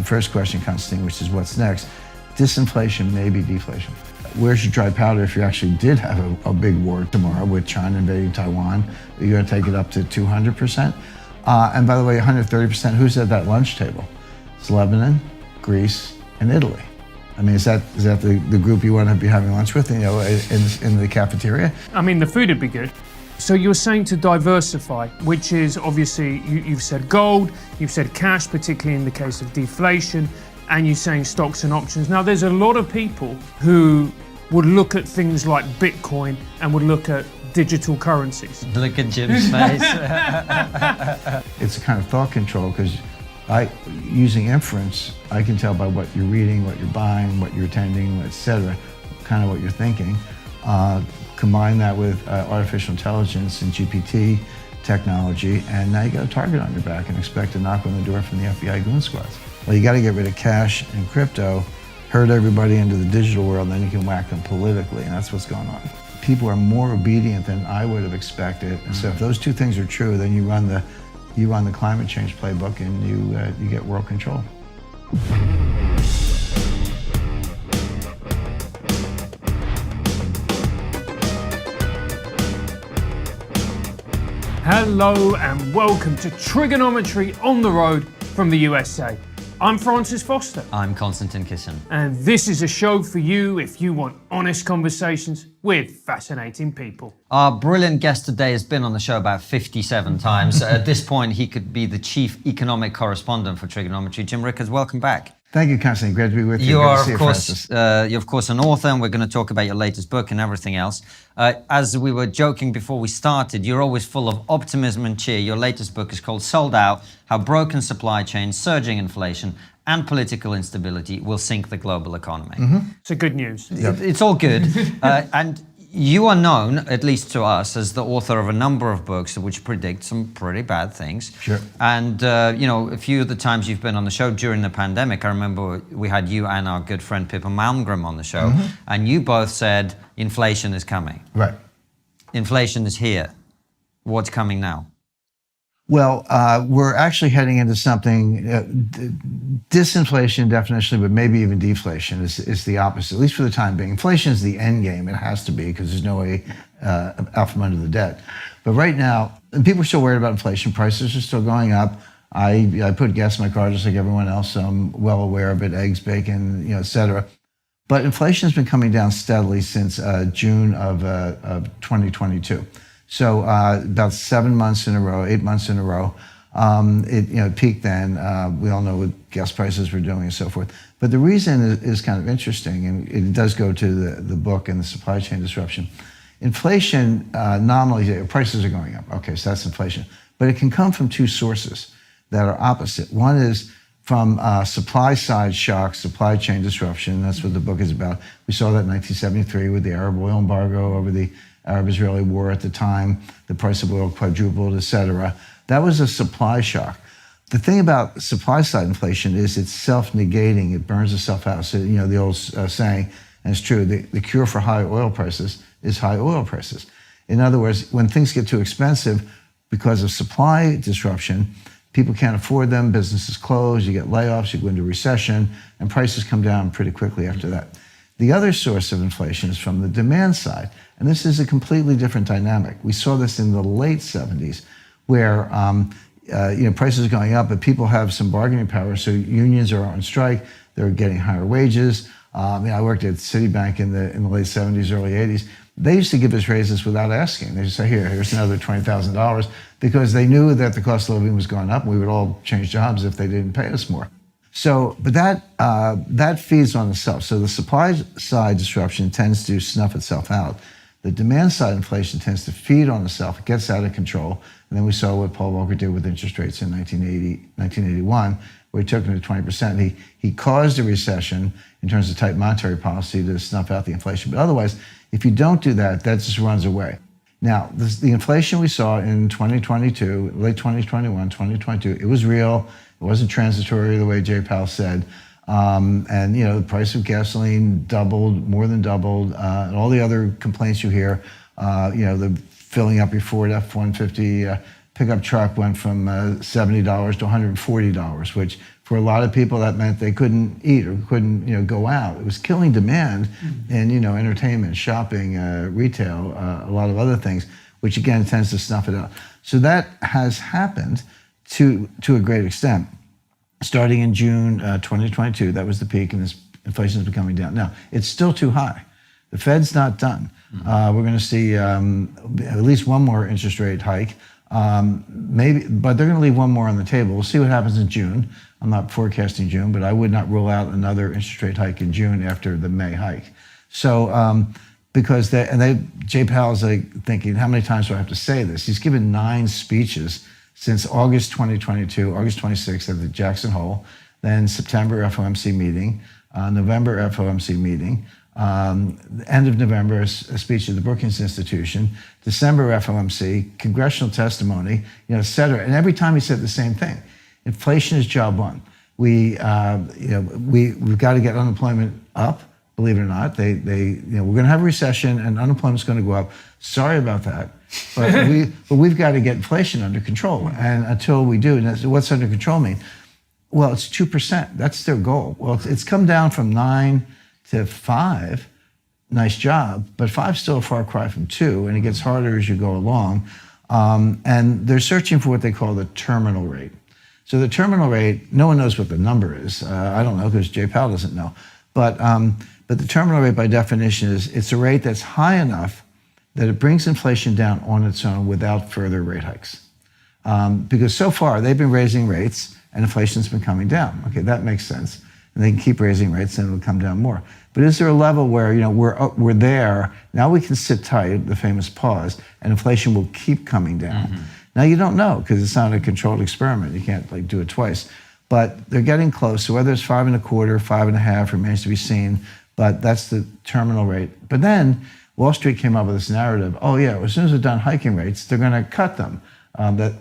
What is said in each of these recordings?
first question, Constantine, which is what's next. Disinflation, maybe deflation. Where's your dry powder if you actually did have a big war tomorrow with China invading Taiwan? You're going to take it up to 200%? And by the way, 130%, who's at that lunch table? It's Lebanon, Greece, and Italy. I mean, is that the group you want to be having lunch with, in the cafeteria? I mean, the food would be good. So you're saying to diversify, which is obviously, you've said gold, you've said cash, particularly in the case of deflation, and you're saying stocks and options. Now, there's a lot of people who would look at things like Bitcoin and would look at digital currencies. Look at Jim's face. It's a kind of thought control, because using inference, I can tell by what you're reading, what you're buying, what you're attending, etc., kind of what you're thinking. Combine that with artificial intelligence and GPT technology, and now you got a target on your back and expect to knock on the door from the FBI goon squads. Well, you got to get rid of cash and crypto, herd everybody into the digital world, and then you can whack them politically, and that's what's going on. People are more obedient than I would have expected, and so if those two things are true, then you run the climate change playbook, and you get world control. Hello and welcome to Trigonometry on the Road from the USA. I'm Francis Foster. I'm Konstantin Kisin. And this is a show for you if you want honest conversations with fascinating people. Our brilliant guest today has been on the show about 57 times. At this point, he could be the chief economic correspondent for Trigonometry. Jim Rickards, welcome back. Thank you, Constantine. Great to be with you. You're of course an author, and we're going to talk about your latest book and everything else. As we were joking before we started, you're always full of optimism and cheer. Your latest book is called Sold Out: How Broken Supply Chains, Surging Inflation, and Political Instability Will Sink the Global Economy. Mm-hmm. So good news. It's all good. And you are known, at least to us, as the author of a number of books which predict some pretty bad things. Sure. And, a few of the times you've been on the show during the pandemic, I remember we had you and our good friend Pippa Malmgren on the show, and you both said inflation is coming. Right. Inflation is here. What's coming now? Well, we're actually heading into something, disinflation definitionally, but maybe even deflation is the opposite, at least for the time being. Inflation is the end game. It has to be, because there's no way out from under the debt. But right now, and people are still worried about inflation. Prices are still going up. I put gas in my car just like everyone else, so I'm well aware of it, eggs, bacon, et cetera. But inflation has been coming down steadily since June of 2022. So about 7 months in a row, 8 months in a row. It peaked then. We all know what gas prices were doing and so forth. But the reason is kind of interesting, and it does go to the book and the supply chain disruption. Inflation, nominally, prices are going up. Okay, so that's inflation. But it can come from two sources that are opposite. One is from supply side shocks, supply chain disruption. That's what the book is about. We saw that in 1973 with the Arab oil embargo over the Arab-Israeli war at the time. The price of oil quadrupled, et cetera. That was a supply shock. The thing about supply side inflation is it's self-negating. It burns itself out. So, the old saying, and it's true, the cure for high oil prices is high oil prices. In other words, when things get too expensive because of supply disruption, people can't afford them, businesses close, you get layoffs, you go into recession, and prices come down pretty quickly after that. The other source of inflation is from the demand side, and this is a completely different dynamic. We saw this in the late 70s, where prices are going up, but people have some bargaining power, so unions are on strike, they're getting higher wages. I worked at Citibank in the late 70s, early 80s. They used to give us raises without asking. They just say, here's another $20,000, because they knew that the cost of living was going up, and we would all change jobs if they didn't pay us more. So, but that feeds on itself. So the supply side disruption tends to snuff itself out. The demand side inflation tends to feed on itself. It gets out of control. And then we saw what Paul Volcker did with interest rates in 1981, where he took them to 20%. He caused a recession in terms of tight monetary policy to snuff out the inflation. But otherwise, if you don't do that, that just runs away. Now, the inflation we saw in 2022, late 2021, 2022, it was real. It wasn't transitory the way Jay Powell said. The price of gasoline doubled, more than doubled, and all the other complaints you hear, the filling up your Ford F-150 pickup truck went from $70 to $140, which For a lot of people, that meant they couldn't eat or couldn't, go out. It was killing demand in, entertainment, shopping, retail, a lot of other things, which again tends to snuff it out. So that has happened to a great extent. Starting in June 2022, that was the peak, and this inflation is coming down. Now, it's still too high. The Fed's not done. We're going to see at least one more interest rate hike, maybe, but they're going to leave one more on the table. We'll see what happens in June. I'm not forecasting June, but I would not rule out another interest rate hike in June after the May hike. So, because Jay Powell's thinking, how many times do I have to say this? He's given 9 speeches since August 2022, August 26th at the Jackson Hole, then September FOMC meeting, November FOMC meeting, end of November, a speech at the Brookings Institution, December FOMC, congressional testimony, et cetera. And every time he said the same thing. Inflation is job one. We've got to get unemployment up. Believe it or not, we're going to have a recession and unemployment's going to go up. Sorry about that, but we've got to get inflation under control. And until we do, and what's under control mean? Well, it's 2%. That's their goal. Well, it's come down from 9 to 5. Nice job, but 5's still a far cry from 2, and it gets harder as you go along. And they're searching for what they call the terminal rate. So the terminal rate, no one knows what the number is. I don't know because Jay Powell doesn't know. But the terminal rate by definition is it's a rate that's high enough that it brings inflation down on its own without further rate hikes. Because so far they've been raising rates and inflation's been coming down. Okay, that makes sense. And they can keep raising rates and it'll come down more. But is there a level where we're there, now we can sit tight, the famous pause, and inflation will keep coming down? Now you don't know because it's not a controlled experiment. You can't do it twice. But they're getting close. So whether it's 5.25, 5.5 remains to be seen. But that's the terminal rate. But then Wall Street came up with this narrative. Oh yeah, as soon as they're done hiking rates, they're going to cut them.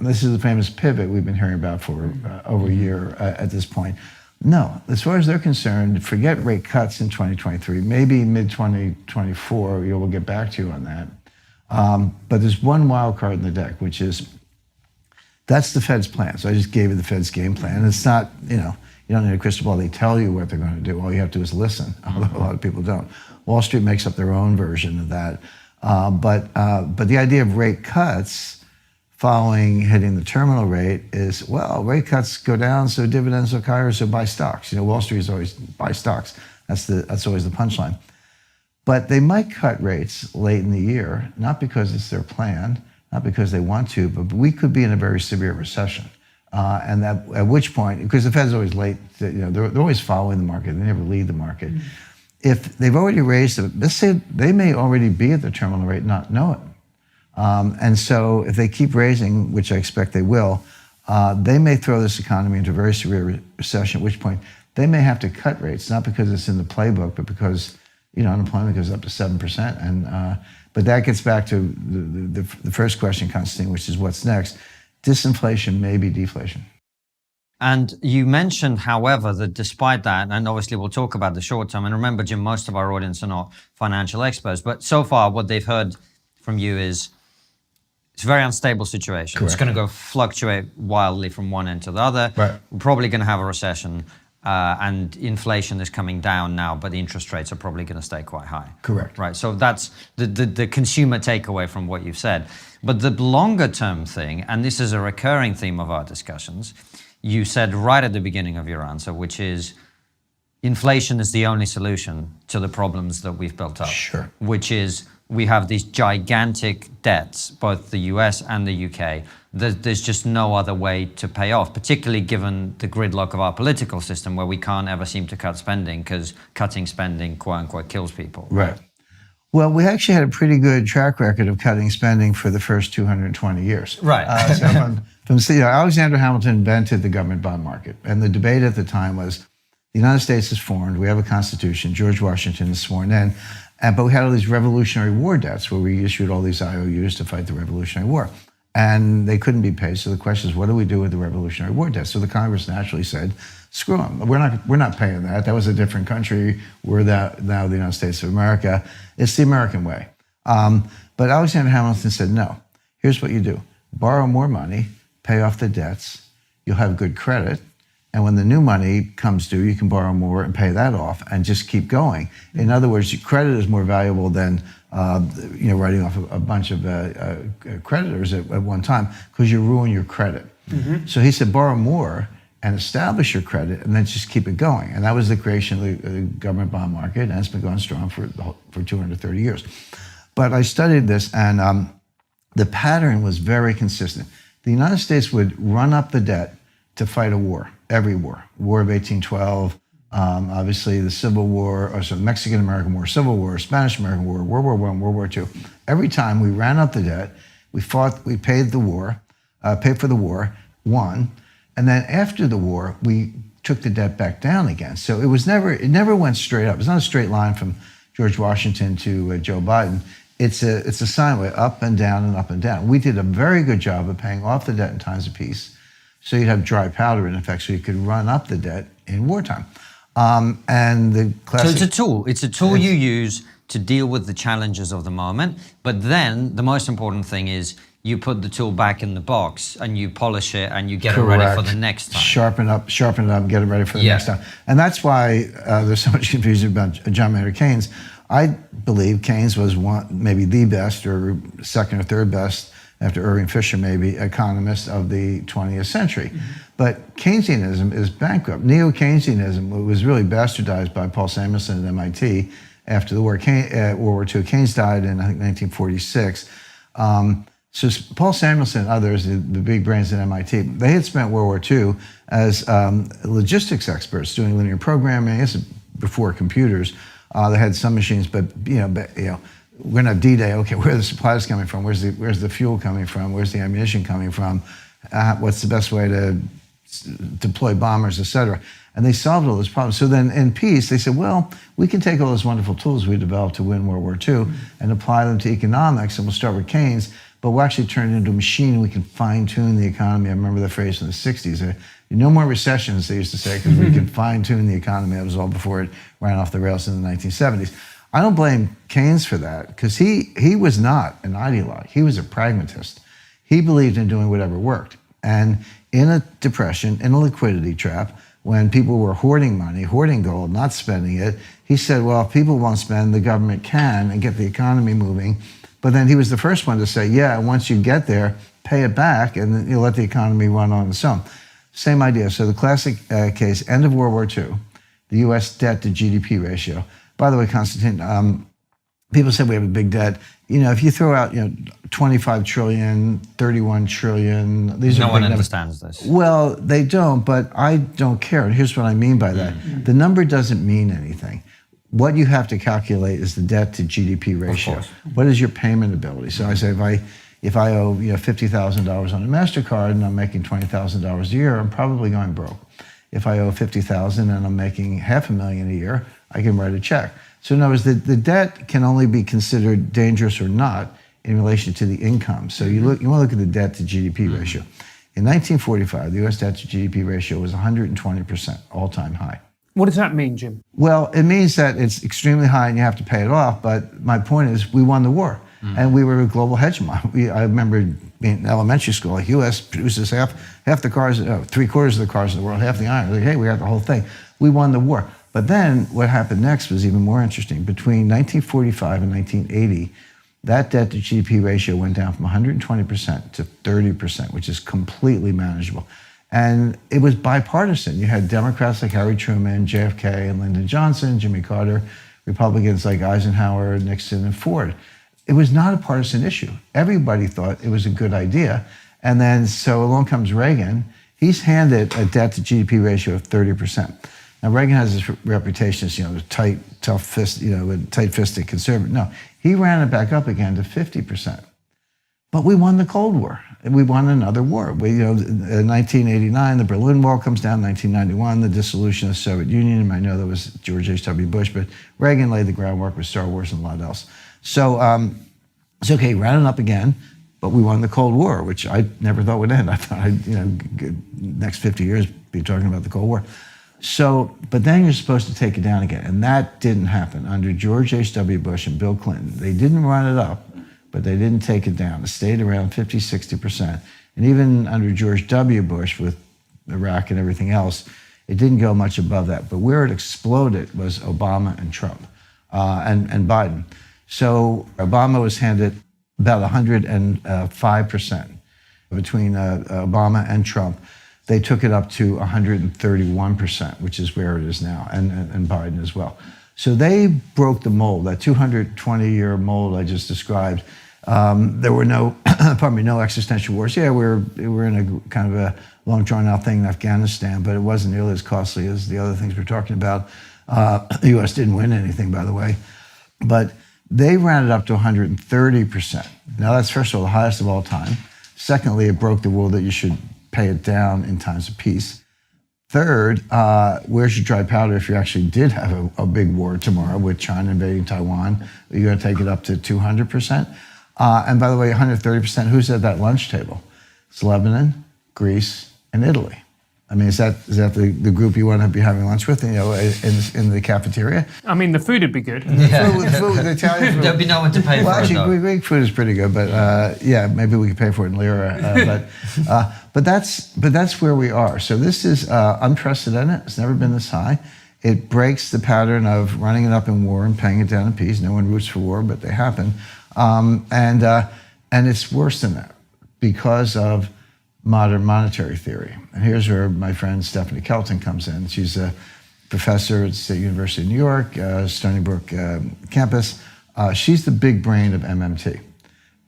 This is the famous pivot we've been hearing about for over a year at this point. No, as far as they're concerned, forget rate cuts in 2023. Maybe mid-2024, we'll get back to you on that. But there's one wild card in the deck, which is that's the Fed's plan. So I just gave you the Fed's game plan. It's not, you don't need a crystal ball. They tell you what they're going to do. All you have to do is listen, although a lot of people don't. Wall Street makes up their own version of that. But the idea of rate cuts following hitting the terminal rate is, well, rate cuts go down, so dividends look higher, so buy stocks. Wall Street is always buy stocks. That's always the punchline. But they might cut rates late in the year, not because it's their plan, not because they want to, but we could be in a very severe recession. And at which point, because the Fed's always late, they're always following the market. They never lead the market. If they've already raised it, let's say they may already be at the terminal rate, not know it. And so if they keep raising, which I expect they will, they may throw this economy into a very severe recession, at which point they may have to cut rates, not because it's in the playbook, but because unemployment goes up to 7%. And but that gets back to the first question, Constantine, which is what's next. Disinflation may be deflation. And you mentioned, however, that despite that, and obviously we'll talk about the short term, and remember, Jim, most of our audience are not financial experts, but so far what they've heard from you is it's a very unstable situation. Correct. It's going to go fluctuate wildly from one end to the other. Right. We're probably going to have a recession, and inflation is coming down now, but the interest rates are probably going to stay quite high. Correct. Right. So that's the consumer takeaway from what you've said. But the longer term thing, and this is a recurring theme of our discussions, you said right at the beginning of your answer, which is inflation is the only solution to the problems that we've built up. Sure. Which is we have these gigantic debts, both the US and the UK, that there's just no other way to pay off, particularly given the gridlock of our political system where we can't ever seem to cut spending because cutting spending, quote unquote, kills people. Right. Well, we actually had a pretty good track record of cutting spending for the first 220 years. Right. Alexander Hamilton invented the government bond market. And the debate at the time was the United States is formed, we have a constitution, George Washington is sworn in, but we had all these Revolutionary War debts where we issued all these IOUs to fight the Revolutionary War. And they couldn't be paid. So the question is, what do we do with the Revolutionary War debts? So the Congress naturally said, screw them. We're not paying that. That was a different country. We're now the United States of America. It's the American way. But Alexander Hamilton said, no, here's what you do. Borrow more money, pay off the debts, you'll have good credit, And when the new money comes due, you can borrow more and pay that off and just keep going. In other words, credit is more valuable than writing off a bunch of creditors at one time, because you ruin your credit. So he said, borrow more and establish your credit, and then just keep it going. And that was the creation of the government bond market, and it's been going strong for 230 years. But I studied this, and the pattern was very consistent. The United States would run up the debt to fight a war, every war. War of 1812, obviously the Civil War, or so Mexican-American War, Civil War, Spanish-American War, World War I, World War II. Every time we ran up the debt, we fought, we paid the war, paid for the war, won, and then after the war, we took the debt back down again. So it never went straight up. It's not a straight line from George Washington to Joe Biden. It's a sine wave, up and down and up and down. We did a very good job of paying off the debt in times of peace. So you'd have dry powder in effect, so you could run up the debt in wartime. And the classic... So it's a tool. It's a tool you use to deal with the challenges of the moment. But then the most important thing is you put the tool back in the box and you polish it and you get it ready for the next time. Sharpen it up, get it ready for the next time. And that's why there's so much confusion about John Maynard Keynes. I believe Keynes was maybe the best, or second or third best, after Irving Fisher maybe, economist of the 20th century. But Keynesianism is bankrupt. Neo-Keynesianism was really bastardized by Paul Samuelson at MIT after the war. World War II. Keynes died in, I think, 1946. So Paul Samuelson and others, the big brains at MIT, they had spent World War II as logistics experts doing linear programming. This is before computers. They had some machines, but we're gonna have D-Day. Okay, where are the supplies coming from? Where's the fuel coming from? Where's the ammunition coming from? What's the best way to deploy bombers, et cetera? And they solved all those problems. So then in peace, they said, well, we can take all those wonderful tools we developed to win World War II and apply them to economics, and we'll start with Keynes, but we'll actually turn it into a machine and we can fine-tune the economy. I remember the phrase in the 60s, no more recessions, they used to say, because we can fine-tune the economy. That was all before it ran off the rails in the 1970s. I don't blame Keynes for that, because he was not an ideologue. He was a pragmatist. He believed in doing whatever worked. And in a depression, in a liquidity trap, when people were hoarding money, hoarding gold, not spending it, he said, well, if people won't spend, the government can, and get the economy moving. But then he was the first one to say, yeah, once you get there, pay it back, and then you'll let the economy run on its own. Same idea. So the classic case, end of World War II, the U.S. debt to GDP ratio. By the way, Constantine, people say we have a big debt. If you throw out, 25 trillion, 31 trillion, these are no one understands this. Well, they don't, but I don't care. And here's what I mean by that. The number doesn't mean anything. What you have to calculate is the debt to GDP ratio. What is your payment ability? So I say if I owe $50,000 on a MasterCard and I'm making $20,000 a year, I'm probably going broke. If I owe $50,000 and I'm making $500,000 a year, I can write a check. So in other words, the debt can only be considered dangerous or not in relation to the income. So you want to look at the debt to GDP ratio. In 1945, the U.S. debt to GDP ratio was 120%, all-time high. What does that mean, Jim? Well, it means that it's extremely high and you have to pay it off. But my point is, we won the war, and we were a global hegemon. I remember being in elementary school, like U.S. produces half the cars, 3/4 of the cars in the world, half the iron. Like, hey, we got the whole thing. We won the war. But then what happened next was even more interesting. Between 1945 and 1980, that debt to GDP ratio went down from 120% to 30%, which is completely manageable. And it was bipartisan. You had Democrats like Harry Truman, JFK, and Lyndon Johnson, Jimmy Carter, Republicans like Eisenhower, Nixon, and Ford. It was not a partisan issue. Everybody thought it was a good idea. And then, so along comes Reagan. He's handed a debt to GDP ratio of 30%. Now, Reagan has this reputation as, the tight, tough fist, tight-fisted conservative. No, he ran it back up again to 50%. But we won the Cold War, and we won another war. In 1989, the Berlin Wall comes down. 1991, the dissolution of the Soviet Union. I know that was George H.W. Bush, but Reagan laid the groundwork with Star Wars and a lot else. So it's okay, ran it up again, but we won the Cold War, which I never thought would end. I thought next 50 years be talking about the Cold War. So, but then you're supposed to take it down again, and that didn't happen under George H.W. Bush and Bill Clinton. They didn't run it up, but they didn't take it down. It stayed around 50, 60%. And even under George W. Bush with Iraq and everything else, It didn't go much above that. But where it exploded was Obama and Trump and Biden. So Obama was handed about 105% between Obama and Trump. They took it up to 131%, which is where it is now, and Biden as well. So they broke the mold, that 220-year mold I just described. There were no, no existential wars. Yeah, we're in a kind of a long drawn-out thing in Afghanistan, but it wasn't nearly as costly as the other things we're talking about. The U.S. didn't win anything, by the way, but they ran it up to 130%. Now that's, first of all, the highest of all time. Secondly, it broke the rule that you should pay it down in times of peace. Third, where's your dry powder if you actually did have a big war tomorrow with China invading Taiwan? You're going to take it up to 200%. And by the way, 130%, who's at that lunch table? It's Lebanon, Greece, and Italy. I mean, is that the group you want to be having lunch with, in the cafeteria? I mean, the food would be good. Yeah. Food, the Italian food. There'll be no one to pay Well, for it, though. actually, Greek food is pretty good, but yeah, maybe we could pay for it in lira. But that's where we are. So this is unprecedented. It's never been this high. It breaks the pattern of running it up in war and paying it down in peace. No one roots for war, but they happen. And it's worse than that because of modern monetary theory. And here's where my friend Stephanie Kelton comes in. She's a professor at State University of New York, Stony Brook campus. She's the big brain of MMT.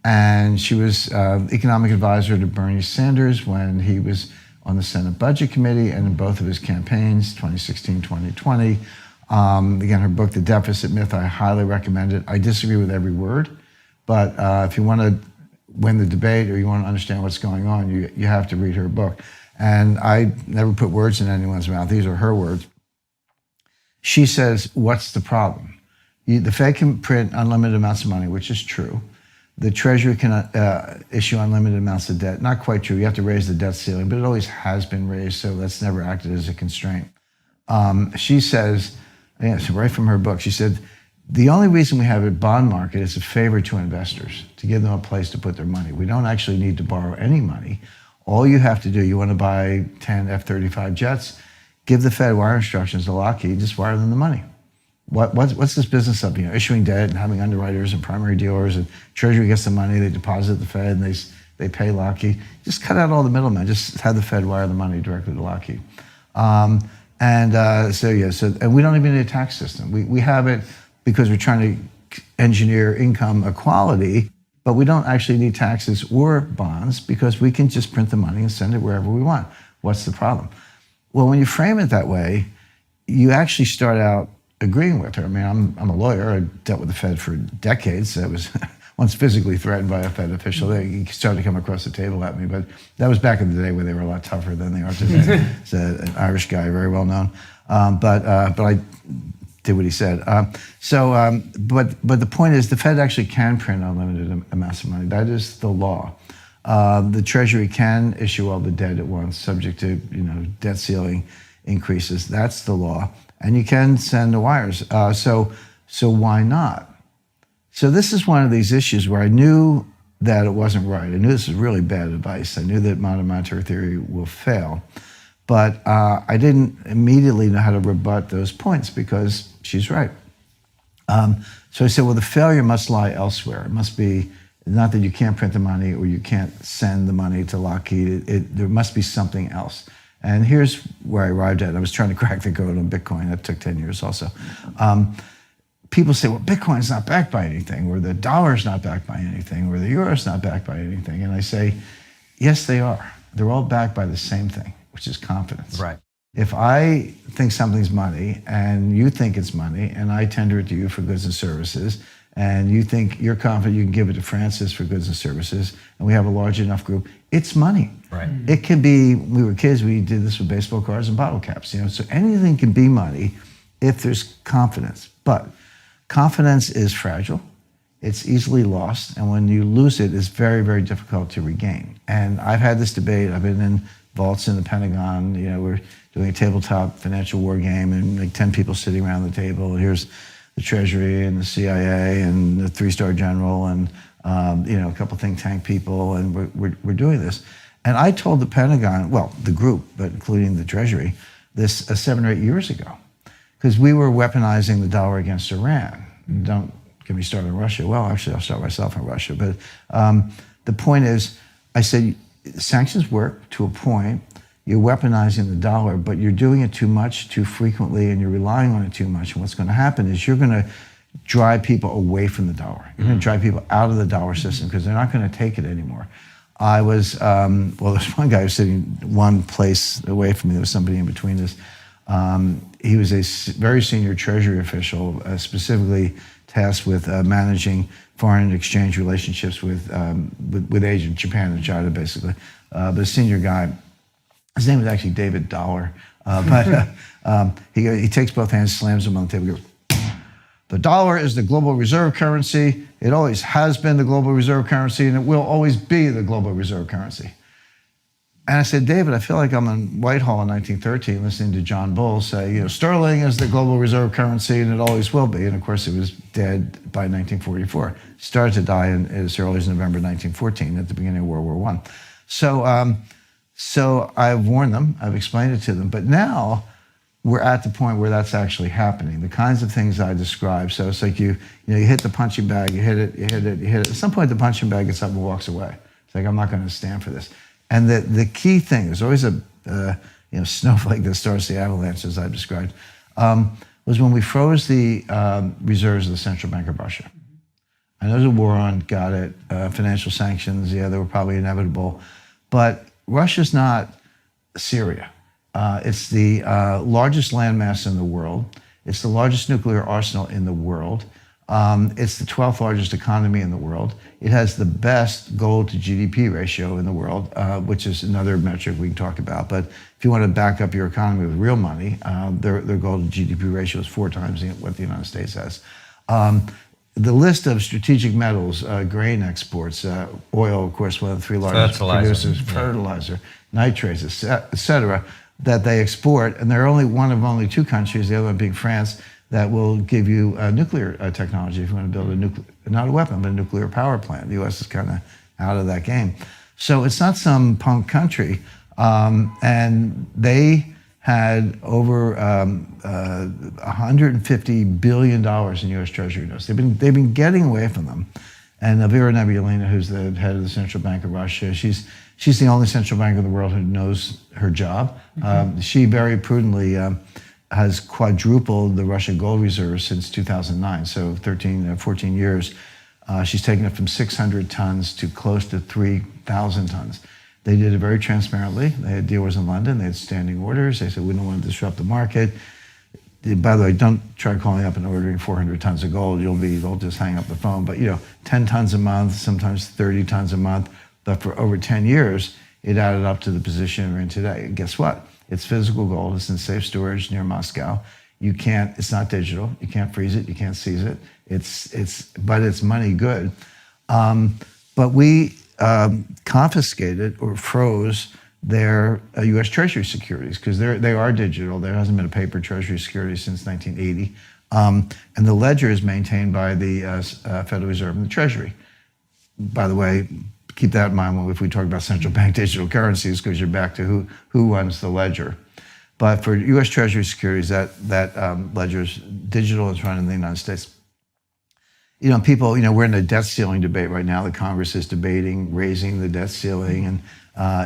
And she was economic advisor to Bernie Sanders when he was on the Senate Budget Committee and in both of his campaigns, 2016, 2020. Again, her book, The Deficit Myth, I highly recommend it. I disagree with every word, but if you want to win the debate or you want to understand what's going on, you have to read her book. And I never put words in anyone's mouth. These are her words. She says, what's the problem? The Fed can print unlimited amounts of money, which is true. The Treasury can issue unlimited amounts of debt. Not quite true. You have to raise the debt ceiling, but it always has been raised, so that's never acted as a constraint. She says, it's right from her book, she said, the only reason we have a bond market is a favor to investors, to give them a place to put their money. We don't actually need to borrow any money. All you have to do, you want to buy 10 F-35 jets, give the Fed wire instructions to Lockheed, just wire them the money. What's this business of issuing debt and having underwriters and primary dealers, and Treasury gets the money, they deposit at the Fed, and they pay Lockheed. Just cut out all the middlemen. Just have the Fed wire the money directly to Lockheed. And we don't even need a tax system. We have it because we're trying to engineer income equality, but we don't actually need taxes or bonds because we can just print the money and send it wherever we want. What's the problem? Well, when you frame it that way, you actually start out agreeing with her. I mean, I'm a lawyer. I dealt with the Fed for decades. I was once physically threatened by a Fed official. He started to come across the table at me, but that was back in the day where they were a lot tougher than they are today. It's an Irish guy, very well known. But I did what he said. But the point is, the Fed actually can print unlimited amounts of money. That is the law. The Treasury can issue all the debt at once, subject to debt ceiling increases. That's the law. And you can send the wires. So why not? So this is one of these issues where I knew that it wasn't right. I knew this was really bad advice. I knew that modern monetary theory will fail. But I didn't immediately know how to rebut those points because she's right. So I said, well, the failure must lie elsewhere. It must be not that you can't print the money or you can't send the money to Lockheed. There must be something else. And here's where I arrived at. I was trying to crack the code on Bitcoin. That took 10 years also. People say, well, Bitcoin's not backed by anything, or the dollar's not backed by anything, or the euro's not backed by anything. And I say, yes, they are. They're all backed by the same thing, which is confidence. Right. If I think something's money and you think it's money and I tender it to you for goods and services and you think you're confident you can give it to Francis for goods and services and we have a large enough group, it's money. Right. It can be, we were kids, we did this with baseball cards and bottle caps, so anything can be money if there's confidence. But confidence is fragile. It's easily lost. And when you lose it, it's very, very difficult to regain. And I've had this debate. I've been in vaults in the Pentagon. We're doing a tabletop financial war game and like 10 people sitting around the table. Here's the Treasury and the CIA and the three-star general and a couple think tank people. And we're doing this. And I told the Pentagon, well, the group, but including the Treasury, this 7 or 8 years ago, because we were weaponizing the dollar against Iran. Don't get me started on Russia. Well, actually, I'll start myself on Russia. But the point is, I said, sanctions work to a point. You're weaponizing the dollar, but you're doing it too much, too frequently, and you're relying on it too much. And what's going to happen is you're going to drive people away from the dollar. You're going to drive people out of the dollar system because they're not going to take it anymore. I was, well, there's one guy who was sitting one place away from me. There was somebody in between us. He was a very senior Treasury official, specifically tasked with managing foreign exchange relationships with Asia, Japan and China, basically. But a senior guy. His name was actually David Dollar. He takes both hands, slams them on the table, goes, "The dollar is the global reserve currency. It always has been the global reserve currency, and it will always be the global reserve currency." And I said, "David, I feel like I'm in Whitehall in 1913 listening to John Bull say, sterling is the global reserve currency, and it always will be." And of course, it was dead by 1944. It started to die as early as November 1914, at the beginning of World War I. So I've warned them, I've explained it to them, but now we're at the point where that's actually happening. The kinds of things I described. So it's like you hit the punching bag, you hit it. At some point, the punching bag gets up and walks away. It's like, I'm not going to stand for this. And the key thing, there's always a snowflake that starts the avalanche, as I've described, was when we froze the reserves of the Central Bank of Russia. I know there's a war on, got it, financial sanctions, yeah, they were probably inevitable, but Russia's not Syria. It's the largest landmass in the world. It's the largest nuclear arsenal in the world. It's the 12th largest economy in the world. It has the best gold to GDP ratio in the world, which is another metric we can talk about. But if you want to back up your economy with real money, their gold to GDP ratio is 4 times what the United States has. The list of strategic metals, grain exports, oil, of course, one of the 3 largest producers, fertilizer, nitrates, et cetera, that they export. And they're one of only 2 countries, the other one being France, that will give you nuclear technology if you want to build not a weapon, but a nuclear power plant. The U.S. is kind of out of that game. So it's not some punk country. And they had over $150 billion in U.S. Treasury notes. They've been getting away from them. And Elvira Nabiullina, who's the head of the Central Bank of Russia, she's the only central bank in the world who knows her job. She very prudently has quadrupled the Russian gold reserves since 2009, so 14 years. She's taken it from 600 tons to close to 3,000 tons. They did it very transparently. They had dealers in London. They had standing orders. They said, we don't want to disrupt the market. By the way, don't try calling up and ordering 400 tons of gold. They'll just hang up the phone. But 10 tons a month, sometimes 30 tons a month. But for over 10 years, it added up to the position we're in today. And guess what? It's physical gold. It's in safe storage near Moscow. It's not digital. You can't freeze it. You can't seize it. But it's money good. But we confiscated or froze their U.S. Treasury securities because they are digital. There hasn't been a paper Treasury security since 1980. And the ledger is maintained by the Federal Reserve and the Treasury. By the way, keep that in mind if we talk about central bank digital currencies, because you're back to who runs the ledger. But for U.S. Treasury securities, that ledger is digital. It's run in the United States. People, we're in a debt ceiling debate right now. The Congress is debating raising the debt ceiling. And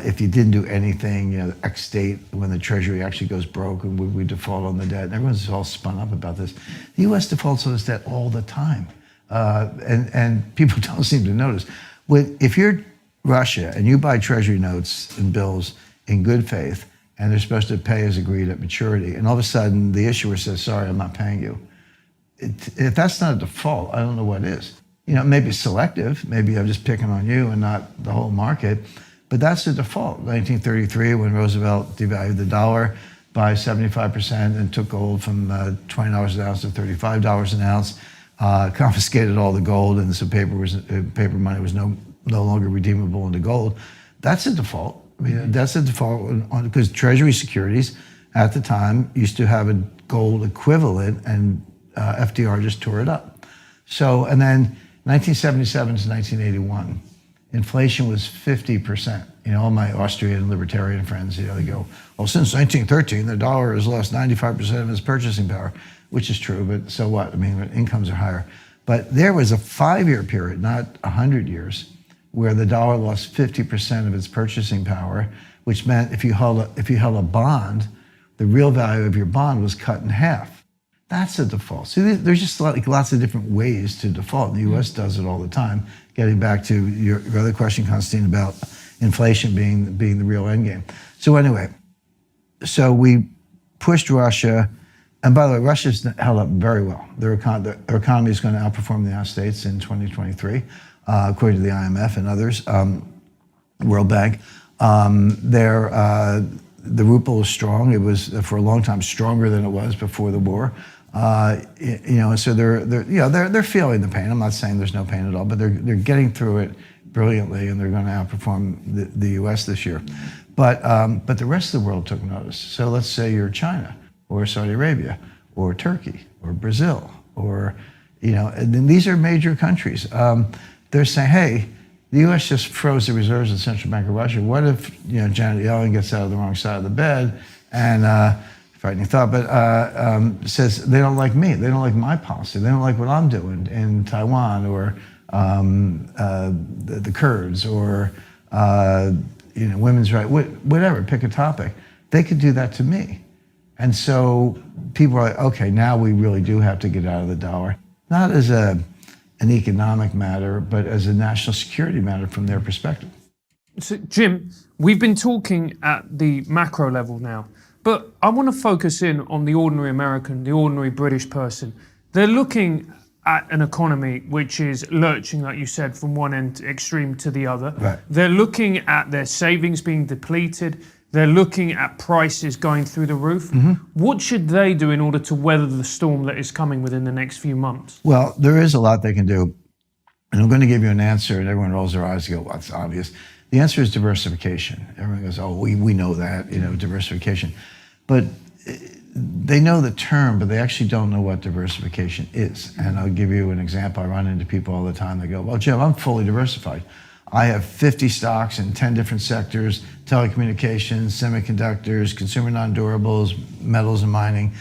if you didn't do anything, X date, when the Treasury actually goes broke, and we default on the debt. And everyone's all spun up about this. The U.S. defaults on its debt all the time. And people don't seem to notice. If you're Russia and you buy Treasury notes and bills in good faith, and they're supposed to pay as agreed at maturity, and all of a sudden the issuer says, sorry, I'm not paying you. If that's not a default, I don't know what is. Maybe it's selective. Maybe I'm just picking on you and not the whole market. But that's the default. 1933, when Roosevelt devalued the dollar by 75% and took gold from $20 an ounce to $35 an ounce, confiscated all the gold, and so paper money was no longer redeemable into gold. That's a default. That's a default because Treasury securities at the time used to have a gold equivalent, and FDR just tore it up. And then 1977 to 1981, inflation was 50%. All my Austrian libertarian friends, they go, well, since 1913, the dollar has lost 95% of its purchasing power, which is true, but so what? I mean, incomes are higher. But there was a 5-year period, not 100 years, where the dollar lost 50% of its purchasing power, which meant if you held a bond, the real value of your bond was cut in half. That's a default. See, there's just lots of different ways to default. And the U.S. does it all the time. Getting back to your other question, Constantine, about inflation being the real end game. So anyway, so we pushed Russia, and by the way, Russia's held up very well. Their economy is going to outperform the United States in 2023, according to the IMF and others, World Bank. The ruble is strong. It was for a long time stronger than it was before the war. And so they're feeling the pain. I'm not saying there's no pain at all, but they're getting through it brilliantly, and they're going to outperform the U.S. this year. But the rest of the world took notice. So let's say you're China, or Saudi Arabia, or Turkey, or Brazil, or and then these are major countries. They're saying, hey, the U.S. just froze the reserves of the Central Bank of Russia. What if Janet Yellen gets out of the wrong side of the bed and frightening thought, but says they don't like me, they don't like my policy, they don't like what I'm doing in Taiwan or the Kurds or women's rights, whatever, pick a topic. They could do that to me. And so people are like, okay, now we really do have to get out of the dollar, not as an economic matter, but as a national security matter from their perspective. So, Jim, we've been talking at the macro level now, but I want to focus in on the ordinary American, the ordinary British person. They're looking at an economy which is lurching, like you said, from one end extreme to the other. Right. They're looking at their savings being depleted. They're looking at prices going through the roof. Mm-hmm. What should they do in order to weather the storm that is coming within the next few months? Well, there is a lot they can do. And I'm going to give you an answer, and everyone rolls their eyes and go, well, it's obvious. The answer is diversification. Everyone goes, oh, we know that, diversification. But they know the term, but they actually don't know what diversification is. And I'll give you an example. I run into people all the time. They go, well, Jim, I'm fully diversified. I have 50 stocks in 10 different sectors: telecommunications, semiconductors, consumer non-durables, metals and mining.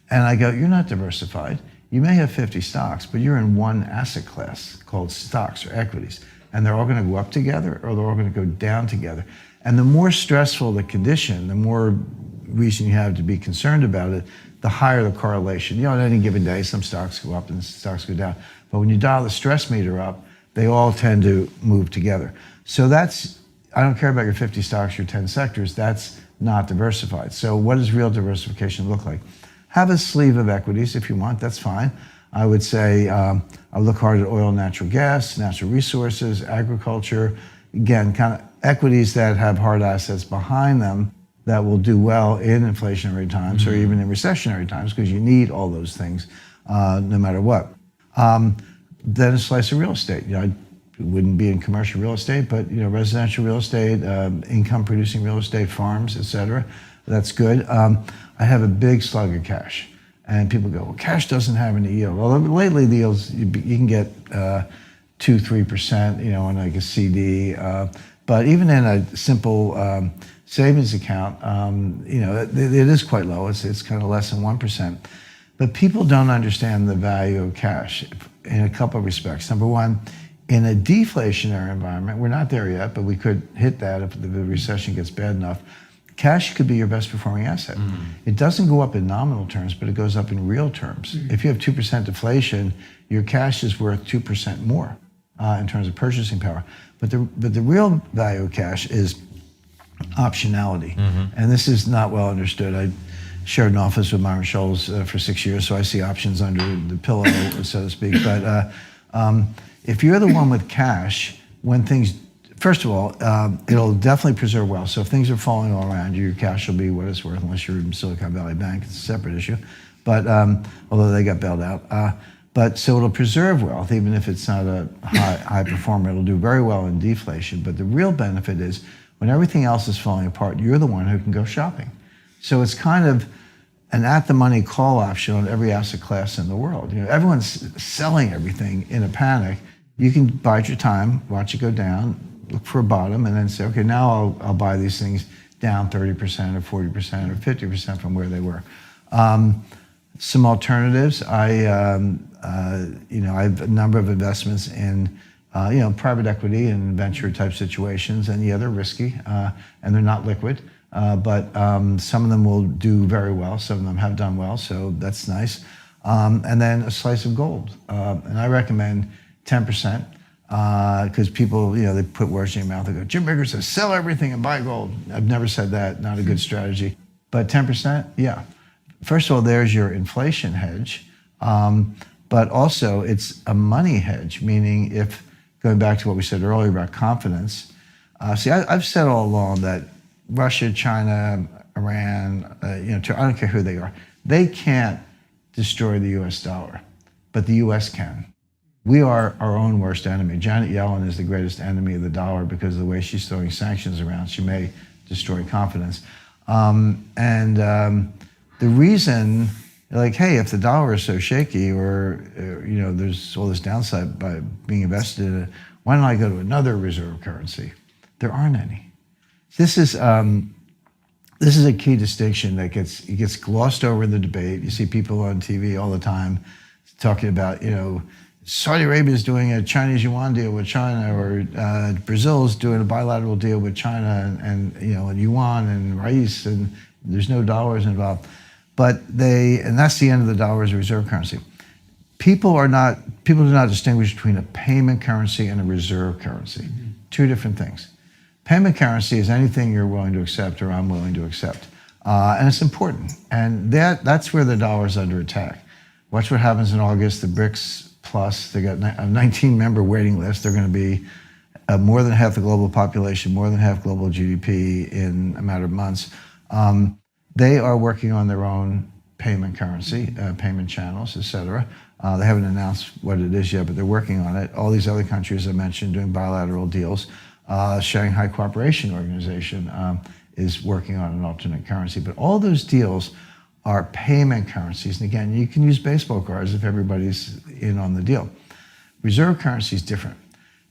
And I go, you're not diversified. You may have 50 stocks, but you're in one asset class called stocks or equities. And they're all going to go up together, or they're all going to go down together. And the more stressful the condition, the more reason you have to be concerned about it, the higher the correlation. On any given day, some stocks go up and stocks go down. But when you dial the stress meter up, they all tend to move together. So I don't care about your 50 stocks, your 10 sectors, that's not diversified. So what does real diversification look like? Have a sleeve of equities if you want, that's fine. I would say I would look hard at oil, natural gas, natural resources, agriculture. Again, kind of equities that have hard assets behind them that will do well in inflationary times or even in recessionary times, because you need all those things no matter what. Then a slice of real estate. I wouldn't be in commercial real estate, but residential real estate, income producing real estate, farms, et cetera. That's good. I have a big slug of cash. And people go, well, cash doesn't have any yield. Well, lately the yields, you can get 2-3%, in like a CD. But even in a simple savings account, it is quite low. It's kind of less than 1%. But people don't understand the value of cash in a couple of respects. Number one, in a deflationary environment, we're not there yet, but we could hit that if the recession gets bad enough. Cash could be your best performing asset. It doesn't go up in nominal terms, but it goes up in real terms. If you have 2% deflation, your cash is worth 2% more in terms of purchasing power. But the real value of cash is optionality. And this is not well understood. I shared an office with Myron Scholes for 6 years, so I see options under the pillow, so to speak. But if you're the one with cash, when things, first of all, it'll definitely preserve wealth. So if things are falling all around you, your cash will be what it's worth, unless you're in Silicon Valley Bank. It's a separate issue. But although they got bailed out. But so it'll preserve wealth, even if it's not a high performer. It'll do very well in deflation. But the real benefit is when everything else is falling apart, you're the one who can go shopping. So it's kind of an at-the-money call option on every asset class in the world. Everyone's selling everything in a panic. You can bide your time, watch it go down, look for a bottom, and then say, okay, now I'll buy these things down 30% or 40% or 50% from where they were. Some alternatives. I have a number of investments in private equity and venture type situations, and they're risky and they're not liquid, but some of them will do very well. Some of them have done well, so that's nice. And then a slice of gold, and I recommend 10%. Because people, they put words in your mouth. They go, Jim Rickards says, sell everything and buy gold. I've never said that. Not a good strategy. But 10%, yeah. First of all, there's your inflation hedge. But also, it's a money hedge, meaning if, going back to what we said earlier about confidence, I've said all along that Russia, China, Iran, I don't care who they are, they can't destroy the US dollar, but the US can. We are our own worst enemy. Janet Yellen is the greatest enemy of the dollar because of the way she's throwing sanctions around. She may destroy confidence. The reason, hey, if the dollar is so shaky or there's all this downside by being invested in it, why don't I go to another reserve currency? There aren't any. This is a key distinction that gets glossed over in the debate. You see people on TV all the time talking about, Saudi Arabia is doing a Chinese yuan deal with China, or Brazil is doing a bilateral deal with China, and yuan and rice, and there's no dollars involved. But and that's the end of the dollar as a reserve currency. People do not distinguish between a payment currency and a reserve currency. Mm-hmm. Two different things. Payment currency is anything you're willing to accept or I'm willing to accept, and it's important. And that's where the dollar is under attack. Watch what happens in August. The BRICS Plus, they got a 19-member waiting list. They're going to be more than half the global population, more than half global GDP in a matter of months. They are working on their own payment currency, payment channels, et cetera. They haven't announced what it is yet, but they're working on it. All these other countries I mentioned doing bilateral deals. Shanghai Cooperation Organization is working on an alternate currency. But all those deals are payment currencies. And again, you can use baseball cards if everybody's in on the deal. Reserve currency is different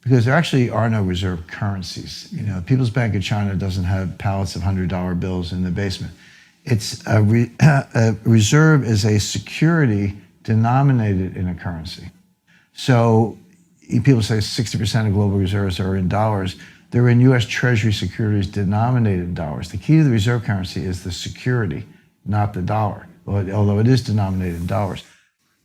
because there actually are no reserve currencies. People's Bank of China doesn't have pallets of $100 bills in the basement. It's a reserve is a security denominated in a currency. So people say 60% of global reserves are in dollars. They're in U.S. Treasury securities denominated in dollars. The key to the reserve currency is the security, not the dollar, although it is denominated in dollars.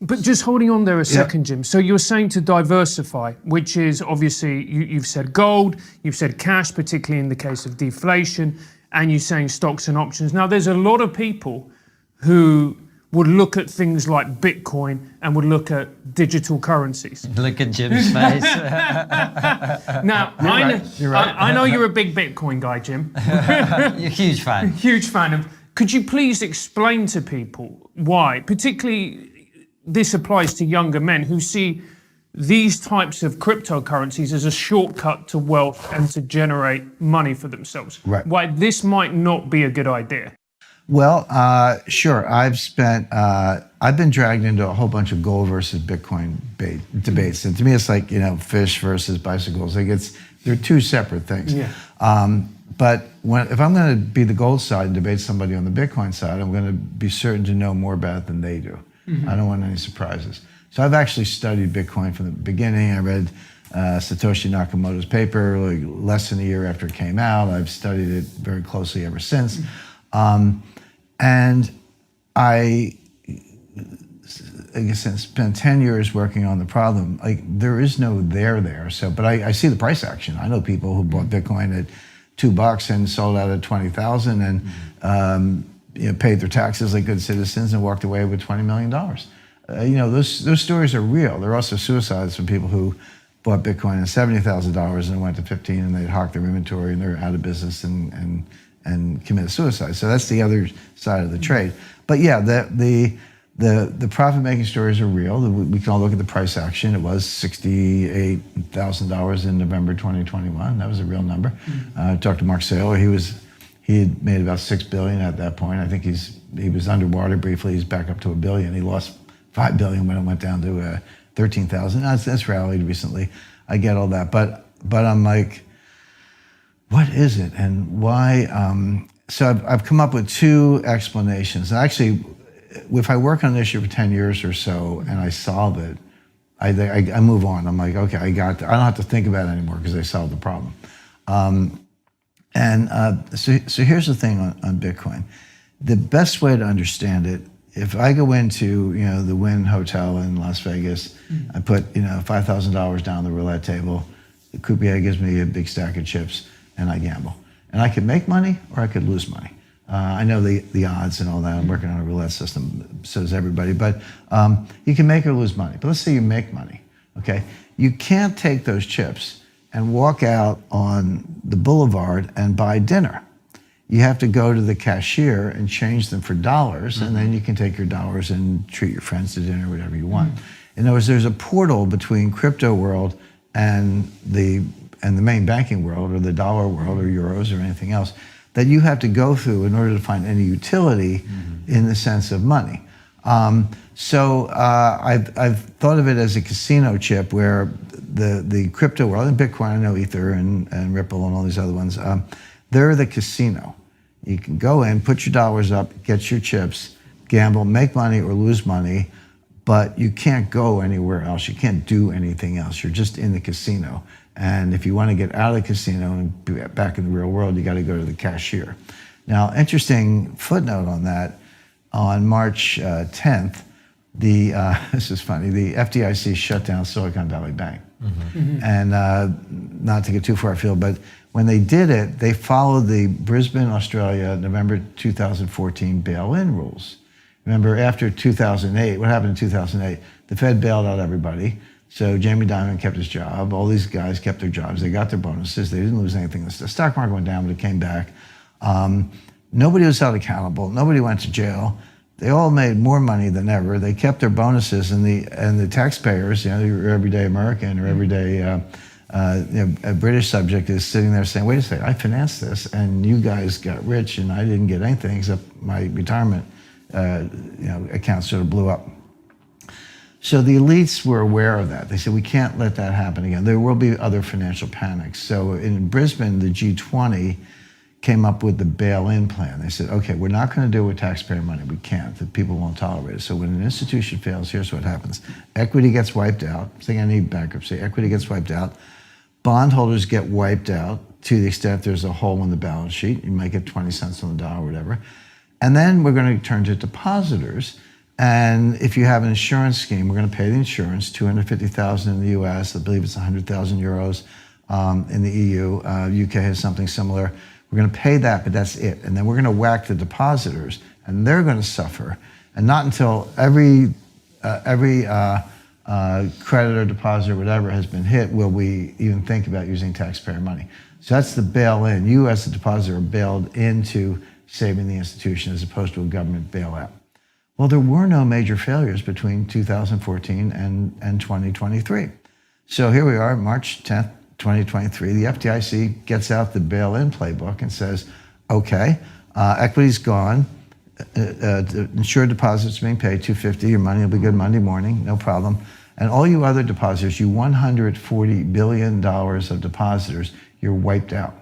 But just holding on there a second, Jim. So you're saying to diversify, which is obviously, you've said gold, you've said cash, particularly in the case of deflation, and you're saying stocks and options. Now, there's a lot of people who would look at things like Bitcoin and would look at digital currencies. Look at Jim's face. Now, I know you're a big Bitcoin guy, Jim. You're a huge fan. Huge fan of. Could you please explain to people why, particularly this applies to younger men who see these types of cryptocurrencies as a shortcut to wealth and to generate money for themselves? Right. Why this might not be a good idea? Well, sure. I've been dragged into a whole bunch of gold versus Bitcoin debates. And to me, it's like, fish versus bicycles. They're two separate things. Yeah. But if I'm going to be the gold side and debate somebody on the Bitcoin side, I'm going to be certain to know more about it than they do. Mm-hmm. I don't want any surprises. So I've actually studied Bitcoin from the beginning. I read Satoshi Nakamoto's paper less than a year after it came out. I've studied it very closely ever since. Mm-hmm. And I guess, spent 10 years working on the problem. There is no there. So, but I see the price action. I know people who bought Bitcoin at $2 and sold out at 20,000 and paid their taxes like good citizens and walked away with $20 million. Those stories are real. There are also suicides from people who bought Bitcoin at $70,000 and it went to 15 and they'd hawk their inventory and they're out of business and committed suicide. So that's the other side of the trade. But yeah, the profit-making stories are real. We can all look at the price action. It was $68,000 in November 2021. That was a real number. I talked to Mark Saylor. He had made about $6 billion at that point. I think he was underwater briefly. He's back up to $1 billion. He lost $5 billion when it went down to 13,000. That's rallied recently. I get all that, but I'm like, what is it and why? So I've come up with two explanations. And actually, if I work on an issue for 10 years or so and I solve it, I move on. I'm like, okay, I don't have to think about it anymore because I solved the problem. So here's the thing on Bitcoin. The best way to understand it, if I go into the Wynn Hotel in Las Vegas, I put $5,000 down the roulette table, the croupier gives me a big stack of chips, and I gamble. And I could make money or I could lose money. I know the odds and all that. I'm working on a roulette system, so does everybody. But you can make or lose money. But let's say you make money, okay? You can't take those chips and walk out on the boulevard and buy dinner. You have to go to the cashier and change them for dollars, and then you can take your dollars and treat your friends to dinner, whatever you want. In other words, there's a portal between crypto world and the main banking world, or the dollar world, or euros, or anything else, that you have to go through in order to find any utility in the sense of money. So I've thought of it as a casino chip where the crypto world, and Bitcoin, I know Ether and Ripple and all these other ones, they're the casino. You can go in, put your dollars up, get your chips, gamble, make money or lose money, but you can't go anywhere else. You can't do anything else. You're just in the casino. And if you want to get out of the casino and be back in the real world, you got to go to the cashier. Now, interesting footnote on that, on March 10th, this is funny, the FDIC shut down Silicon Valley Bank. And not to get too far afield, but when they did it, they followed the Brisbane, Australia, November 2014 bail-in rules. Remember, after 2008, what happened in 2008? The Fed bailed out everybody. So Jamie Dimon kept his job. All these guys kept their jobs. They got their bonuses. They didn't lose anything. The stock market went down, but it came back. Nobody was held accountable. Nobody went to jail. They all made more money than ever. They kept their bonuses, and the taxpayers, your everyday American or everyday a British subject is sitting there saying, "Wait a second, I financed this, and you guys got rich, and I didn't get anything except my retirement account sort of blew up." So the elites were aware of that. They said, we can't let that happen again. There will be other financial panics. So in Brisbane, the G20 came up with the bail-in plan. They said, okay, we're not going to do it with taxpayer money. We can't. The people won't tolerate it. So when an institution fails, here's what happens. Equity gets wiped out. Think I need bankruptcy. Equity gets wiped out. Bondholders get wiped out to the extent there's a hole in the balance sheet. You might get 20 cents on the dollar or whatever. And then we're going to turn to depositors. And if you have an insurance scheme, we're going to pay the insurance, $250,000 in the US, I believe it's 100,000 euros in the EU. UK has something similar. We're going to pay that, but that's it. And then we're going to whack the depositors, and they're going to suffer. And not until every creditor, depositor, whatever has been hit, will we even think about using taxpayer money. So that's the bail-in. You as a depositor are bailed into saving the institution as opposed to a government bailout. Well, there were no major failures between 2014 and 2023. So here we are, March 10th, 2023. The FDIC gets out the bail-in playbook and says, okay, equity's gone, insured deposits are being paid, $250, your money will be good Monday morning, no problem. And all you other depositors, you $140 billion of depositors, you're wiped out.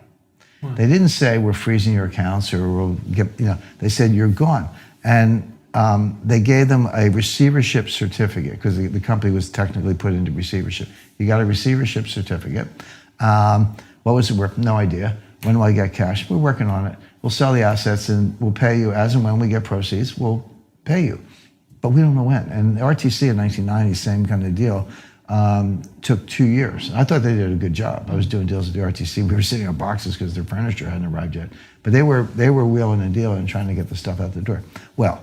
Wow. They didn't say we're freezing your accounts or we'll get, they said you're gone. And they gave them a receivership certificate because the company was technically put into receivership. You got a receivership certificate. What was it worth? No idea. When will I get cash? We're working on it. We'll sell the assets and we'll pay you as and when we get proceeds. We'll pay you. But we don't know when. And RTC in 1990, same kind of deal, took 2 years. I thought they did a good job. I was doing deals with the RTC. We were sitting on boxes because their furniture hadn't arrived yet. But they were wheeling and dealing and trying to get the stuff out the door. Well,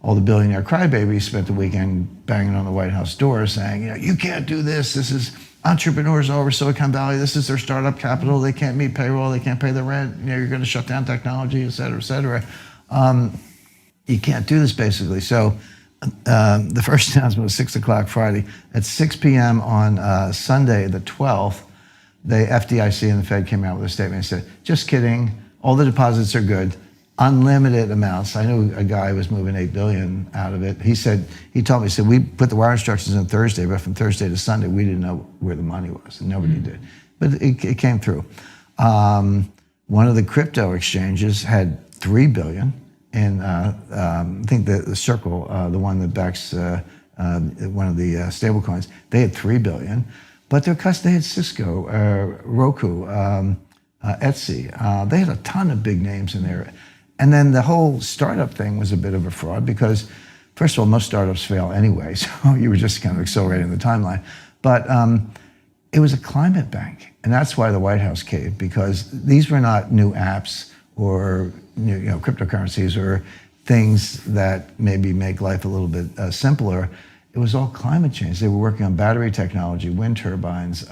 all the billionaire crybabies spent the weekend banging on the White House door saying, you can't do this. This is entrepreneurs all over Silicon Valley. This is their startup capital. They can't meet payroll. They can't pay the rent. You're going to shut down technology, et cetera, et cetera. You can't do this, basically. So the first announcement was 6 o'clock Friday. At 6 p.m. on Sunday, the 12th, the FDIC and the Fed came out with a statement and said, just kidding. All the deposits are good. Unlimited amounts. I knew a guy was moving $8 billion out of it. He told me, we put the wire instructions on Thursday, but from Thursday to Sunday, we didn't know where the money was, and nobody did. But it came through. One of the crypto exchanges had $3 billion, and I think the Circle, the one that backs one of the stable coins, they had $3 billion, but they had Cisco, Roku, Etsy. They had a ton of big names in there. And then the whole startup thing was a bit of a fraud because, first of all, most startups fail anyway, so you were just kind of accelerating the timeline. But it was a climate bank, and that's why the White House caved, because these were not new apps or cryptocurrencies or things that maybe make life a little bit simpler. It was all climate change. They were working on battery technology, wind turbines,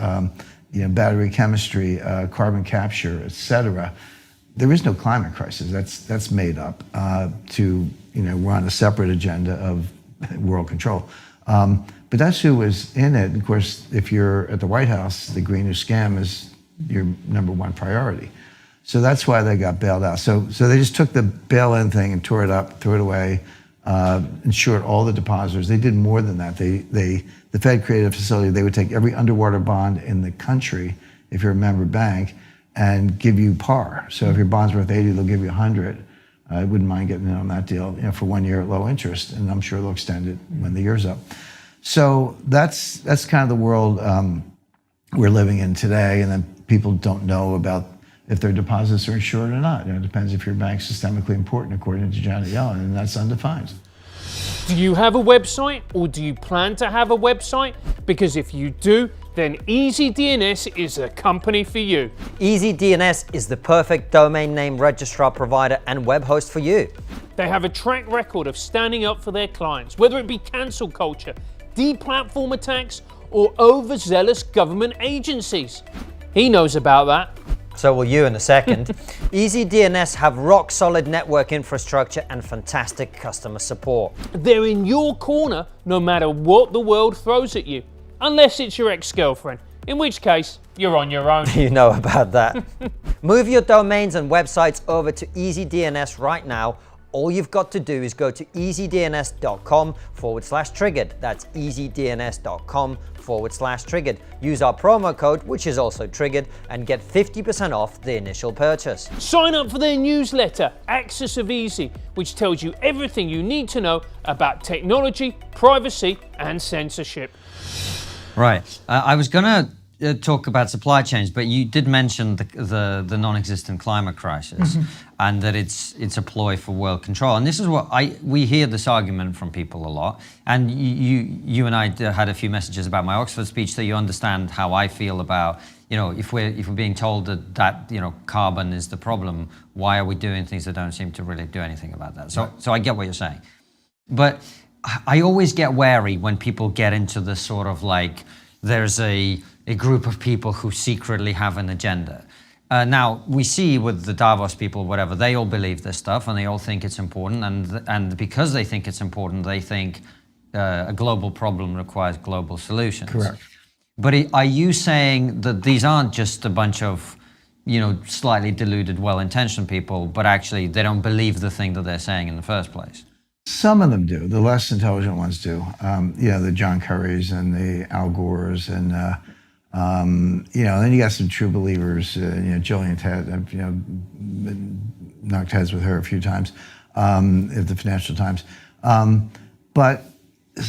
battery chemistry, carbon capture, et cetera. There is no climate crisis. That's made up to run a separate agenda of world control. But that's who was in it. Of course, if you're at the White House, the green new scam is your number one priority. So that's why they got bailed out. So they just took the bail-in thing and tore it up, threw it away, insured all the depositors. They did more than that. The Fed created a facility. They would take every underwater bond in the country, if you're a member bank, and give you par. So if your bond's worth 80, they'll give you 100. I wouldn't mind getting in on that deal, for 1 year at low interest, and I'm sure they'll extend it when the year's up. So that's kind of the world we're living in today, and then people don't know about if their deposits are insured or not. It depends if your bank's systemically important, according to Janet Yellen, and that's undefined. Do you have a website, or do you plan to have a website? Because if you do, then EasyDNS is a company for you. EasyDNS is the perfect domain name registrar provider and web host for you. They have a track record of standing up for their clients, whether it be cancel culture, deplatform attacks, or overzealous government agencies. He knows about that. So will you in a second. EasyDNS have rock-solid network infrastructure and fantastic customer support. They're in your corner no matter what the world throws at you, unless it's your ex-girlfriend, in which case you're on your own. You know about that. Move your domains and websites over to EasyDNS right now. All you've got to do is go to easydns.com/triggered. That's easydns.com/triggered. Use our promo code, which is also triggered, and get 50% off the initial purchase. Sign up for their newsletter, Axis of Easy, which tells you everything you need to know about technology, privacy, and censorship. Right. I was going to talk about supply chains, but you did mention the non-existent climate crisis, and that it's a ploy for world control. And this is what we hear this argument from people a lot. And you and I had a few messages about my Oxford speech, so you understand how I feel about, if we're being told that carbon is the problem, why are we doing things that don't seem to really do anything about that? So I get what you're saying, but I always get wary when people get into this sort of like there's a group of people who secretly have an agenda. Now, we see with the Davos people, whatever, they all believe this stuff and they all think it's important. And because they think it's important, they think a global problem requires global solutions. Correct. But are you saying that these aren't just a bunch of, slightly deluded, well-intentioned people, but actually they don't believe the thing that they're saying in the first place? Some of them do. The less intelligent ones do. The John Kerrys and the Al Gores and then you got some true believers. Jillian Tett. I've knocked heads with her a few times at the Financial Times. But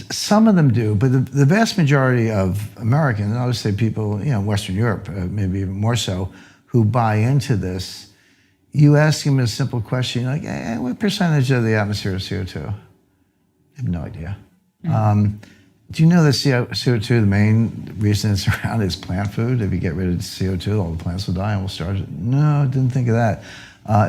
some of them do. But the vast majority of Americans, and I'll just say people, Western Europe, maybe even more so, who buy into this. You ask them a simple question like, hey, what percentage of the atmosphere is CO2? I have no idea. Do you know that CO2, the main reason it's around is plant food? If you get rid of CO2, all the plants will die and we'll starve. No, I didn't think of that.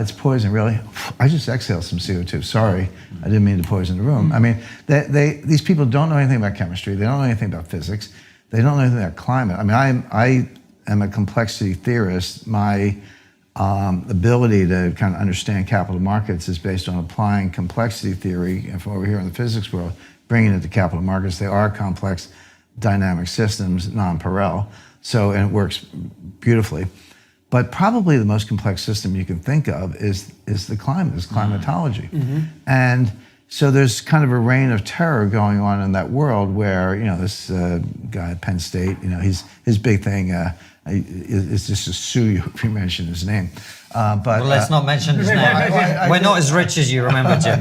It's poison, really? I just exhaled some CO2. Sorry, I didn't mean to poison the room. I mean, these people don't know anything about chemistry. They don't know anything about physics. They don't know anything about climate. I mean, I am a complexity theorist. My ability to kind of understand capital markets is based on applying complexity theory from over here in the physics world, bringing it to capital markets. They are complex dynamic systems, non-Parel, and it works beautifully. But probably the most complex system you can think of is the climate, is climatology. And so there's kind of a reign of terror going on in that world where, this guy at Penn State. His big thing is just to sue you if you mention his name. But well, let's not mention his name. We're not as rich as you, remember, Jim.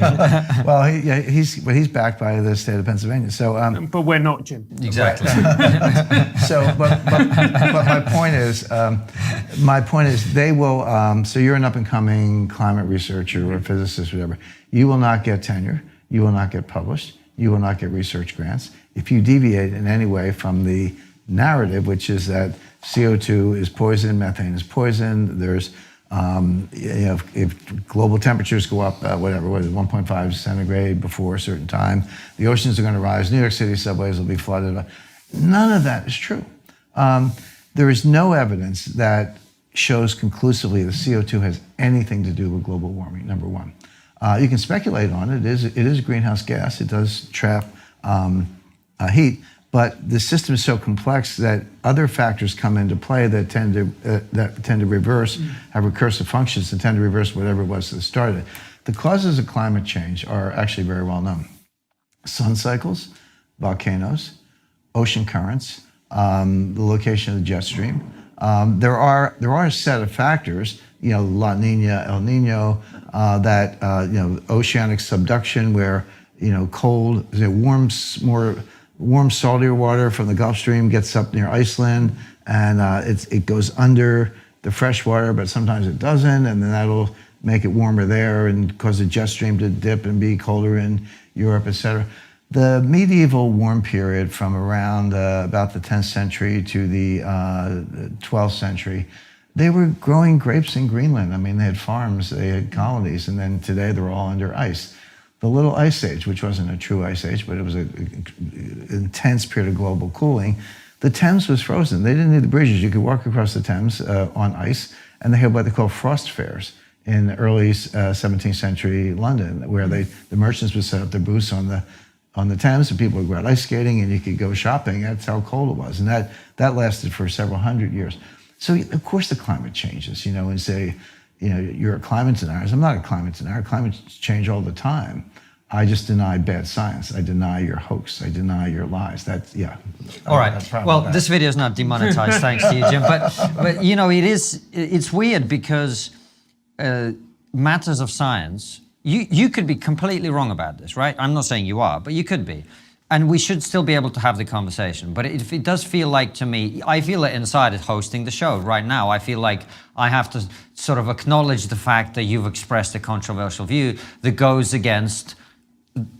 Well, he's backed by the state of Pennsylvania. So, but we're not, Jim. Exactly. So, but my point is, they will. So you're an up and coming climate researcher or physicist, whatever. You will not get tenure. You will not get published. You will not get research grants if you deviate in any way from the narrative, which is that CO2 is poison, methane is poison. There's if global temperatures go up, 1.5 centigrade before a certain time, the oceans are going to rise. New York City subways will be flooded. None of that is true. There is no evidence that shows conclusively that CO2 has anything to do with global warming, number one. You can speculate on it. It is a greenhouse gas. It does trap heat. But the system is so complex that other factors come into play that tend to reverse, have recursive functions and tend to reverse whatever it was that started. The causes of climate change are actually very well known. Sun cycles, volcanoes, ocean currents, the location of the jet stream. There are a set of factors, La Nina, El Nino, that oceanic subduction, where cold, warm, saltier water from the Gulf Stream gets up near Iceland, and it goes under the fresh water, but sometimes it doesn't, and then that'll make it warmer there and cause the jet stream to dip and be colder in Europe, etc. The medieval warm period from around about the 10th century to the 12th century, they were growing grapes in Greenland. I mean, they had farms, they had colonies, and then today they're all under ice. The little ice age, which wasn't a true ice age, but it was an intense period of global cooling, the Thames was frozen. They didn't need the bridges. You could walk across the Thames on ice, and they had what they call frost fairs in early 17th century London, where the merchants would set up their booths on the Thames, and people would go out ice skating, and you could go shopping. That's how cold it was, and that lasted for several hundred years. So of course the climate changes, and say, you're a climate denier. I'm not a climate denier. Climate change all the time. I just deny bad science. I deny your hoax. I deny your lies. All right. Well, this video is not demonetized, thanks to you, Jim. But it's weird because matters of science, you could be completely wrong about this, right? I'm not saying you are, but you could be. And we should still be able to have the conversation. But it does feel like, to me, I feel it inside hosting the show right now. I feel like I have to sort of acknowledge the fact that you've expressed a controversial view that goes against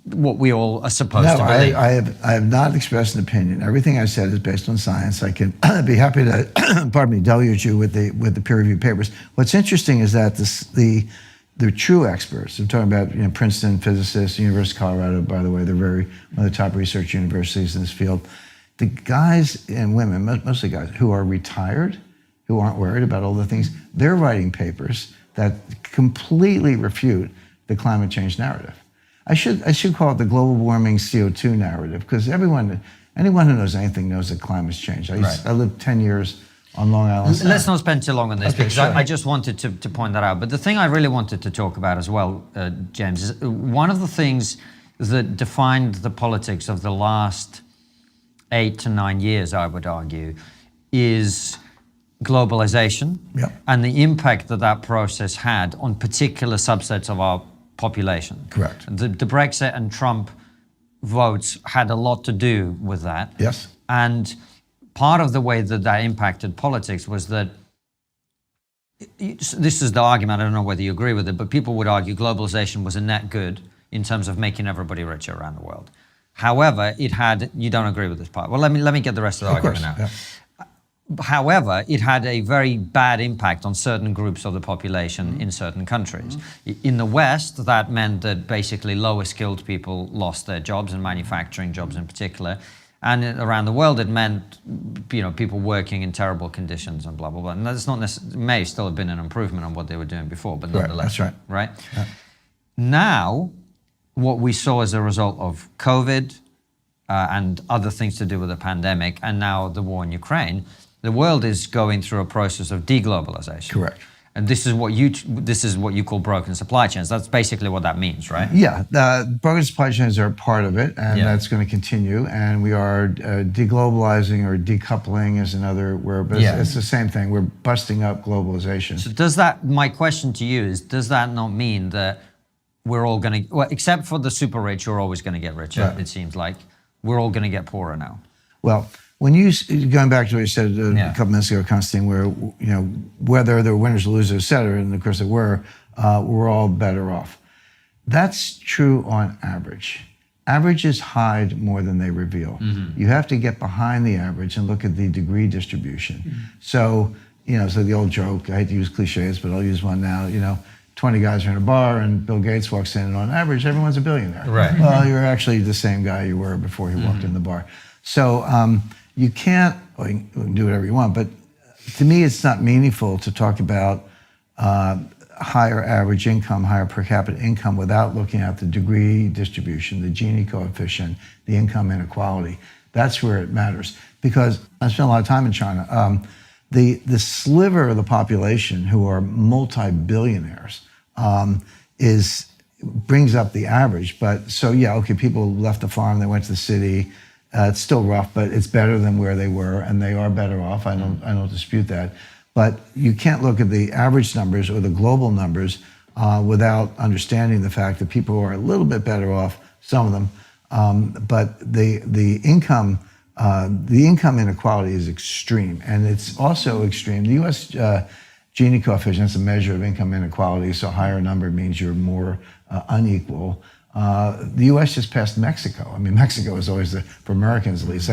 what we all are supposed to believe. I have not expressed an opinion. Everything I said is based on science. I can be happy to, deluge you with the peer-reviewed papers. What's interesting is that the true experts, I'm talking about Princeton physicists, University of Colorado, by the way, they're one of the top research universities in this field. The guys and women, mostly guys, who are retired, who aren't worried about all the things, they're writing papers that completely refute the climate change narrative. I should call it the global warming CO2 narrative, because anyone who knows anything knows that climate's changed. I lived 10 years on Long Island. Let's not spend too long on this, because sure. I just wanted to point that out. But the thing I really wanted to talk about as well, James, is one of the things that defined the politics of the last 8 to 9 years, I would argue, is globalization and the impact that process had on particular subsets of our population. Correct. The Brexit and Trump votes had a lot to do with that. Yes. And part of the way that impacted politics was that, this is the argument, I don't know whether you agree with it, but people would argue globalization was a net good in terms of making everybody richer around the world. However, you don't agree with this part. Well, let me get the rest of the argument out. Yeah. However, it had a very bad impact on certain groups of the population in certain countries. In the West, that meant that basically lower skilled people lost their jobs, and manufacturing jobs in particular. And around the world, it meant people working in terrible conditions and blah, blah, blah. And that's not necessarily, may still have been an improvement on what they were doing before, but nonetheless. That's right. Yeah. Now, what we saw as a result of COVID and other things to do with the pandemic, and now the war in Ukraine, the world is going through a process of deglobalization. Correct. And this is what you call broken supply chains. That's basically what that means, right? Yeah, broken supply chains are part of it, and that's going to continue. And we are deglobalizing or decoupling is another word, but it's the same thing. We're busting up globalization. So my question to you is, does that not mean that we're all going to, well, except for the super rich, you're always going to get richer, it seems like, we're all going to get poorer now? Well, when going back to what you said a couple minutes ago, Constantine, where whether there were winners or losers, et cetera, and of course there were, we're all better off. That's true on average. Averages hide more than they reveal. You have to get behind the average and look at the degree distribution. So, so the old joke, I hate to use cliches, but I'll use one now, 20 guys are in a bar and Bill Gates walks in, and on average, everyone's a billionaire. Right. Well, you're actually the same guy you were before he walked in the bar. So you can't, well, you can do whatever you want, but to me, it's not meaningful to talk about higher average income, higher per capita income without looking at the degree distribution, the Gini coefficient, the income inequality. That's where it matters. Because I spent a lot of time in China. The sliver of the population who are multi-billionaires brings up the average. But so, people left the farm, they went to the city. It's still rough, but it's better than where they were, and they are better off. I don't dispute that. But you can't look at the average numbers or the global numbers without understanding the fact that people are a little bit better off, some of them. But the income inequality is extreme, and it's also extreme. The U.S. Gini coefficient is a measure of income inequality, so a higher number means you're more unequal. The U.S. just passed Mexico. I mean, Mexico is always, for Americans at least,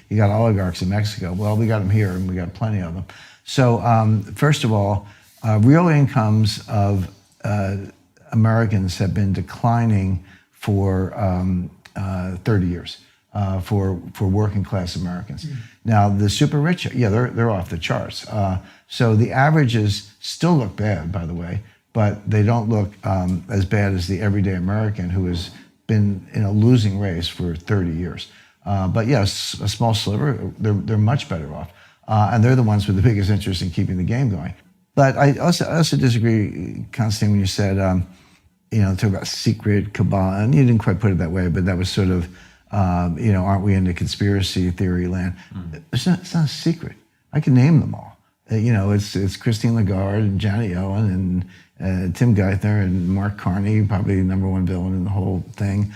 you got oligarchs in Mexico. Well, we got them here, and we got plenty of them. So first of all, real incomes of Americans have been declining for 30 years for working class Americans. Now, the super rich, they're off the charts. So the averages still look bad, by the way, but they don't look as bad as the everyday American who has been in a losing race for 30 years. But yes, a small sliver, they're much better off. And they're the ones with the biggest interest in keeping the game going. But I also disagree, Constantine, when you said, talk about secret cabal, and you didn't quite put it that way, but that was sort of, aren't we into conspiracy theory land? It's not a secret. I can name them all. It's Christine Lagarde and Janet Yellen and Tim Geithner and Mark Carney, probably the number one villain in the whole thing.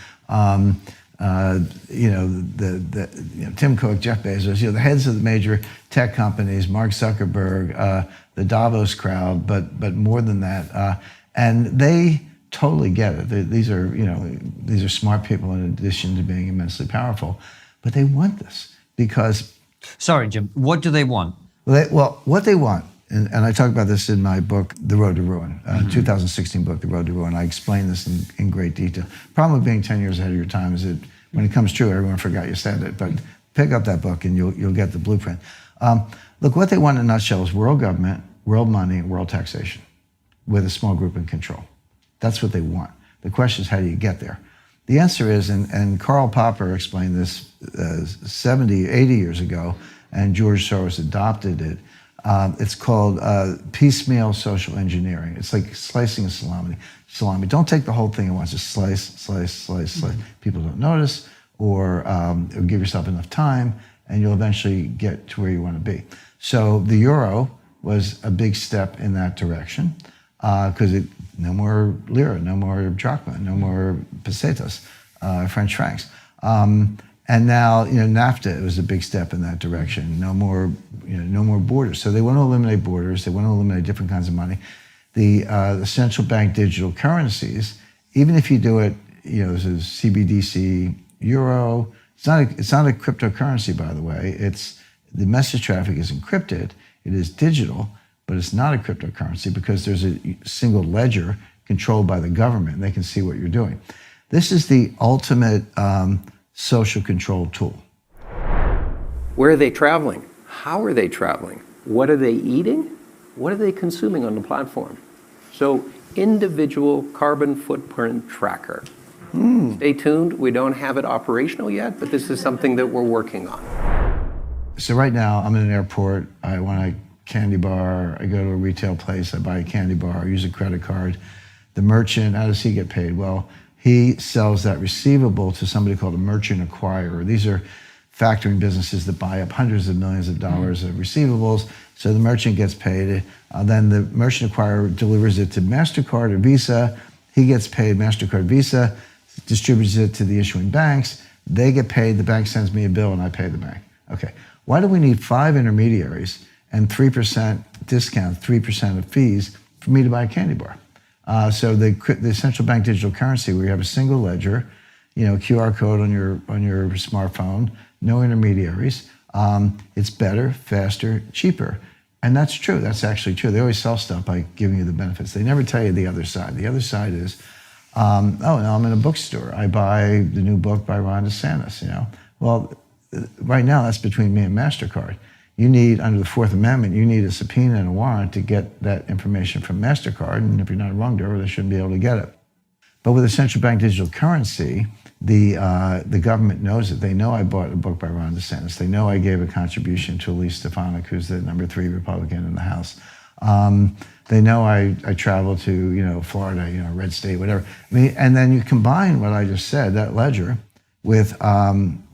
Tim Cook, Jeff Bezos, the heads of the major tech companies, Mark Zuckerberg, the Davos crowd, but more than that, and they totally get it. These are smart people in addition to being immensely powerful, but they want this because. Sorry, Jim. What do they want? Well, what they want, and I talk about this in my book, The Road to Ruin, 2016 book, The Road to Ruin. I explain this in great detail. Problem with being 10 years ahead of your time is that when it comes true, everyone forgot you said it. But pick up that book and you'll get the blueprint. Look, what they want in a nutshell is world government, world money, and world taxation with a small group in control. That's what they want. The question is, how do you get there? The answer is, and Karl Popper explained this 70, 80 years ago, and George Soros adopted it. It's called piecemeal social engineering. It's like slicing a salami. Don't take the whole thing at once. Just slice. People don't notice, or give yourself enough time, and you'll eventually get to where you want to be. So the euro was a big step in that direction, because no more lira, no more drachma, no more pesetas, French francs. And now, NAFTA was a big step in that direction. No more borders. So they want to eliminate borders. They want to eliminate different kinds of money. The central bank digital currencies, even if you do it, this is CBDC, euro. It's not a cryptocurrency, by the way. The message traffic is encrypted. It is digital, but it's not a cryptocurrency because there's a single ledger controlled by the government, and they can see what you're doing. This is the ultimate social control tool. Where are they traveling? How are they traveling? What are they eating? What are they consuming on the platform? So, individual carbon footprint tracker. Stay tuned. We don't have it operational yet, but this is something that we're working on. So right now, I'm in an airport. When I candy bar, I go to a retail place, I buy a candy bar, I use a credit card. The merchant, how does he get paid? Well, he sells that receivable to somebody called a merchant acquirer. These are factoring businesses that buy up hundreds of millions of dollars of receivables. So the merchant gets paid. Then the merchant acquirer delivers it to MasterCard or Visa. He gets paid, MasterCard, Visa, distributes it to the issuing banks. They get paid, the bank sends me a bill, and I pay the bank. Okay, why do we need 5 intermediaries and 3% discount, 3% of fees for me to buy a candy bar? So the central bank digital currency, where you have a single ledger, QR code on your smartphone, no intermediaries. It's better, faster, cheaper. And that's true. That's actually true. They always sell stuff by giving you the benefits. They never tell you the other side. The other side is, now I'm in a bookstore. I buy the new book by Ron DeSantis, Well, right now that's between me and MasterCard. You need, under the Fourth Amendment, you need a subpoena and a warrant to get that information from MasterCard. And if you're not a wrongdoer, they shouldn't be able to get it. But with a central bank digital currency, the government knows it. They know I bought a book by Ron DeSantis. They know I gave a contribution to Elise Stefanik, who's the number 3 Republican in the House. They know I traveled to Florida, red state, whatever. And then you combine what I just said, that ledger, with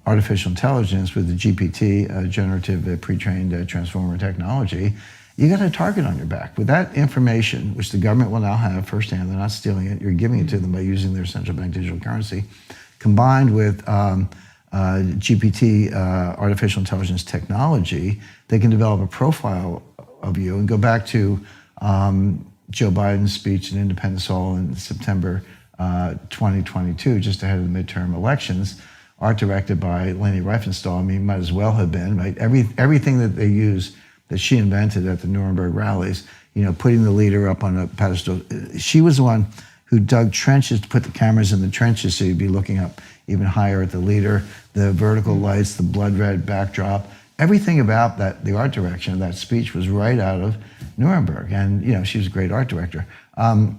artificial intelligence, with the GPT, generative pre-trained transformer technology. You got a target on your back. With that information, which the government will now have firsthand, they're not stealing it, you're giving it to them by using their central bank digital currency, combined with GPT, artificial intelligence technology, they can develop a profile of you and go back to Joe Biden's speech in Independence Hall in September 2022, just ahead of the midterm elections, art directed by Leni Riefenstahl. Might as well have been, right? Everything that they use, that she invented at the Nuremberg rallies, putting the leader up on a pedestal. She was the one who dug trenches to put the cameras in the trenches so you'd be looking up even higher at the leader, the vertical lights, the blood red backdrop. Everything about that, the art direction of that speech was right out of Nuremberg. And, she was a great art director and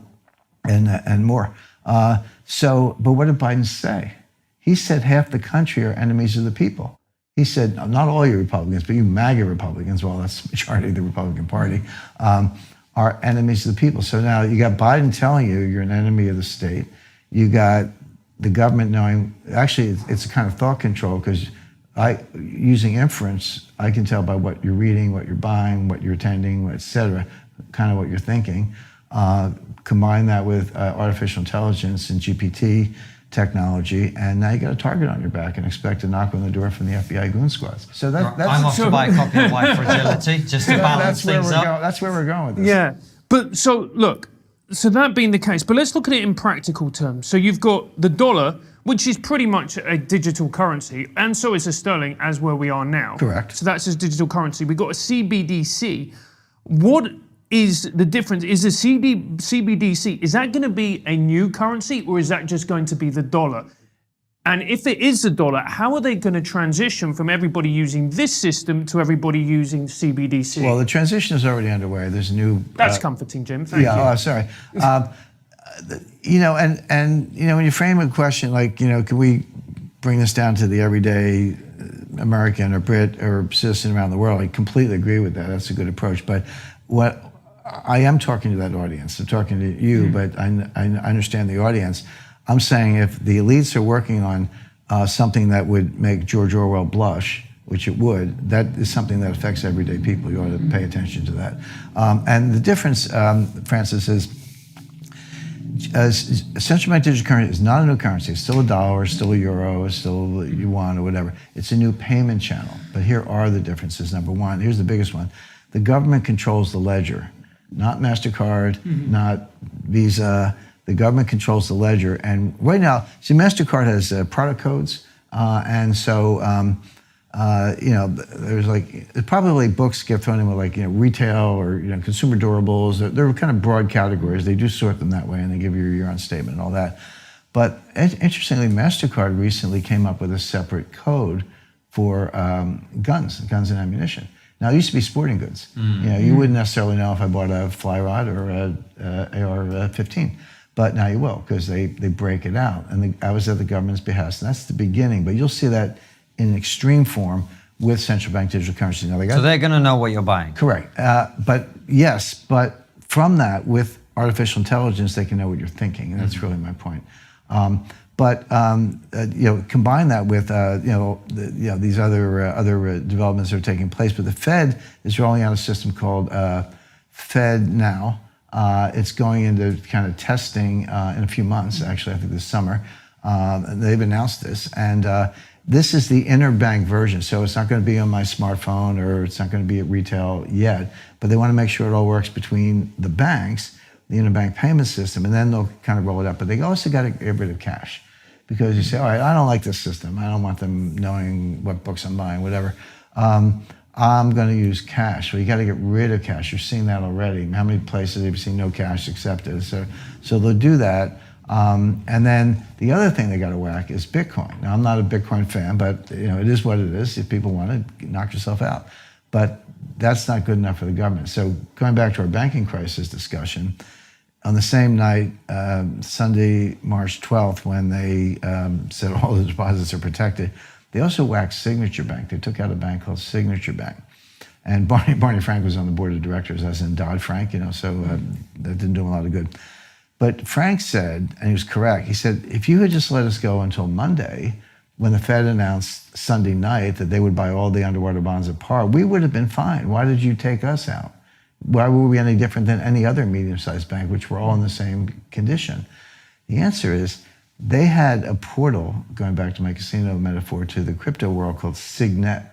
more. But what did Biden say? He said half the country are enemies of the people. He said, not all you Republicans, but you MAGA Republicans, well, that's the majority of the Republican Party, are enemies of the people. So now you got Biden telling you you're an enemy of the state. You got the government knowing, actually, it's a kind of thought control, because using inference, I can tell by what you're reading, what you're buying, what you're attending, et cetera, kind of what you're thinking. Combine that with artificial intelligence and GPT technology, and now you got a target on your back and expect to knock on the door from the FBI goon squads. So that's I'm off to buy a copy of White Fragility just to balance things up. That's where we're going with this. Yeah, but so look, so that being the case, but let's look at it in practical terms. So you've got the dollar, which is pretty much a digital currency, and so is the sterling, as where we are now. Correct. So that's a digital currency. We've got a CBDC. What is the difference? Is the CBDC, is that going to be a new currency, or is that just going to be the dollar? And if it is the dollar, how are they going to transition from everybody using this system to everybody using CBDC? Well, the transition is already underway. There's a new... That's comforting, Jim. Thank you. Oh, sorry. When you frame a question like, can we bring this down to the everyday American or Brit or citizen around the world? I completely agree with that. That's a good approach. But what I am talking to that audience. I'm talking to you, but I understand the audience. I'm saying if the elites are working on something that would make George Orwell blush, which it would, that is something that affects everyday people. You ought to pay attention to that. And the difference, Francis, is central bank digital currency is not a new currency. It's still a dollar, still a euro, still a yuan or whatever. It's a new payment channel. But here are the differences. Number one, here's the biggest one. The government controls the ledger, not MasterCard, not Visa. The government controls the ledger. And right now, see, MasterCard has product codes. And so, there's probably books get thrown in with retail or, consumer durables. They're kind of broad categories. They do sort them that way, and they give you your year-on statement and all that. But interestingly, MasterCard recently came up with a separate code for guns and ammunition. Now, it used to be sporting goods. You wouldn't necessarily know if I bought a fly rod or a AR-15. But now you will, because they break it out. And I was at the government's behest. And that's the beginning. But you'll see that in extreme form with central bank digital currency. Now, So they're going to know what you're buying. Correct. But from that, with artificial intelligence, they can know what you're thinking, and that's really my point. Combine that with these other developments that are taking place. But the Fed is rolling out a system called Fed Now. It's going into kind of testing in a few months. Actually, I think this summer. They've announced this, and this is the interbank version. So it's not going to be on my smartphone, or it's not going to be at retail yet. But they want to make sure it all works between the banks, the interbank payment system, and then they'll kind of roll it up. But they also got to get rid of cash, because you say, all right, I don't like this system. I don't want them knowing what books I'm buying, whatever. I'm going to use cash. Well, you got to get rid of cash. You're seeing that already. How many places have you seen no cash accepted? So they'll do that. And then the other thing they got to whack is Bitcoin. Now, I'm not a Bitcoin fan, but it is what it is. If people want to, knock yourself out. But that's not good enough for the government. So going back to our banking crisis discussion, on the same night, Sunday, March 12th, when they said all the deposits are protected, they also whacked Signature Bank. They took out a bank called Signature Bank. And Barney Frank was on the board of directors, as in Dodd-Frank, so that didn't do him a lot of good. But Frank said, and he was correct, he said, if you had just let us go until Monday, when the Fed announced Sunday night that they would buy all the underwater bonds at par, we would have been fine. Why did you take us out? Why were we any different than any other medium-sized bank, which were all in the same condition? The answer is they had a portal, going back to my casino metaphor, to the crypto world called Signet.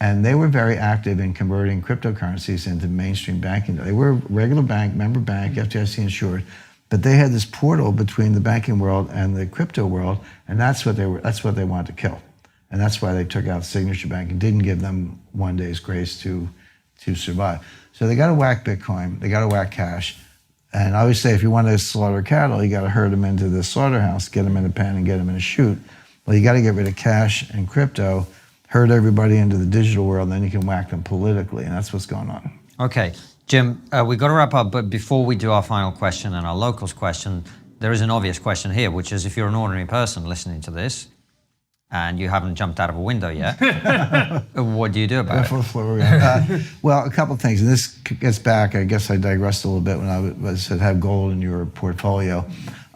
And they were very active in converting cryptocurrencies into mainstream banking. They were a regular bank, member bank, FDIC insured, but they had this portal between the banking world and the crypto world, and that's what they wanted to kill. And that's why they took out Signature Bank and didn't give them one day's grace to survive. So they got to whack Bitcoin, they got to whack cash. And I always say, if you want to slaughter cattle, you got to herd them into the slaughterhouse, get them in a pen and get them in a chute. Well, you got to get rid of cash and crypto, herd everybody into the digital world, and then you can whack them politically, and that's what's going on. Okay, Jim, we've got to wrap up, but before we do our final question and our locals question, there is an obvious question here, which is, if you're an ordinary person listening to this, and you haven't jumped out of a window yet, what do you do about it? Well, a couple of things, and this gets back, I guess I digressed a little bit when I said have gold in your portfolio,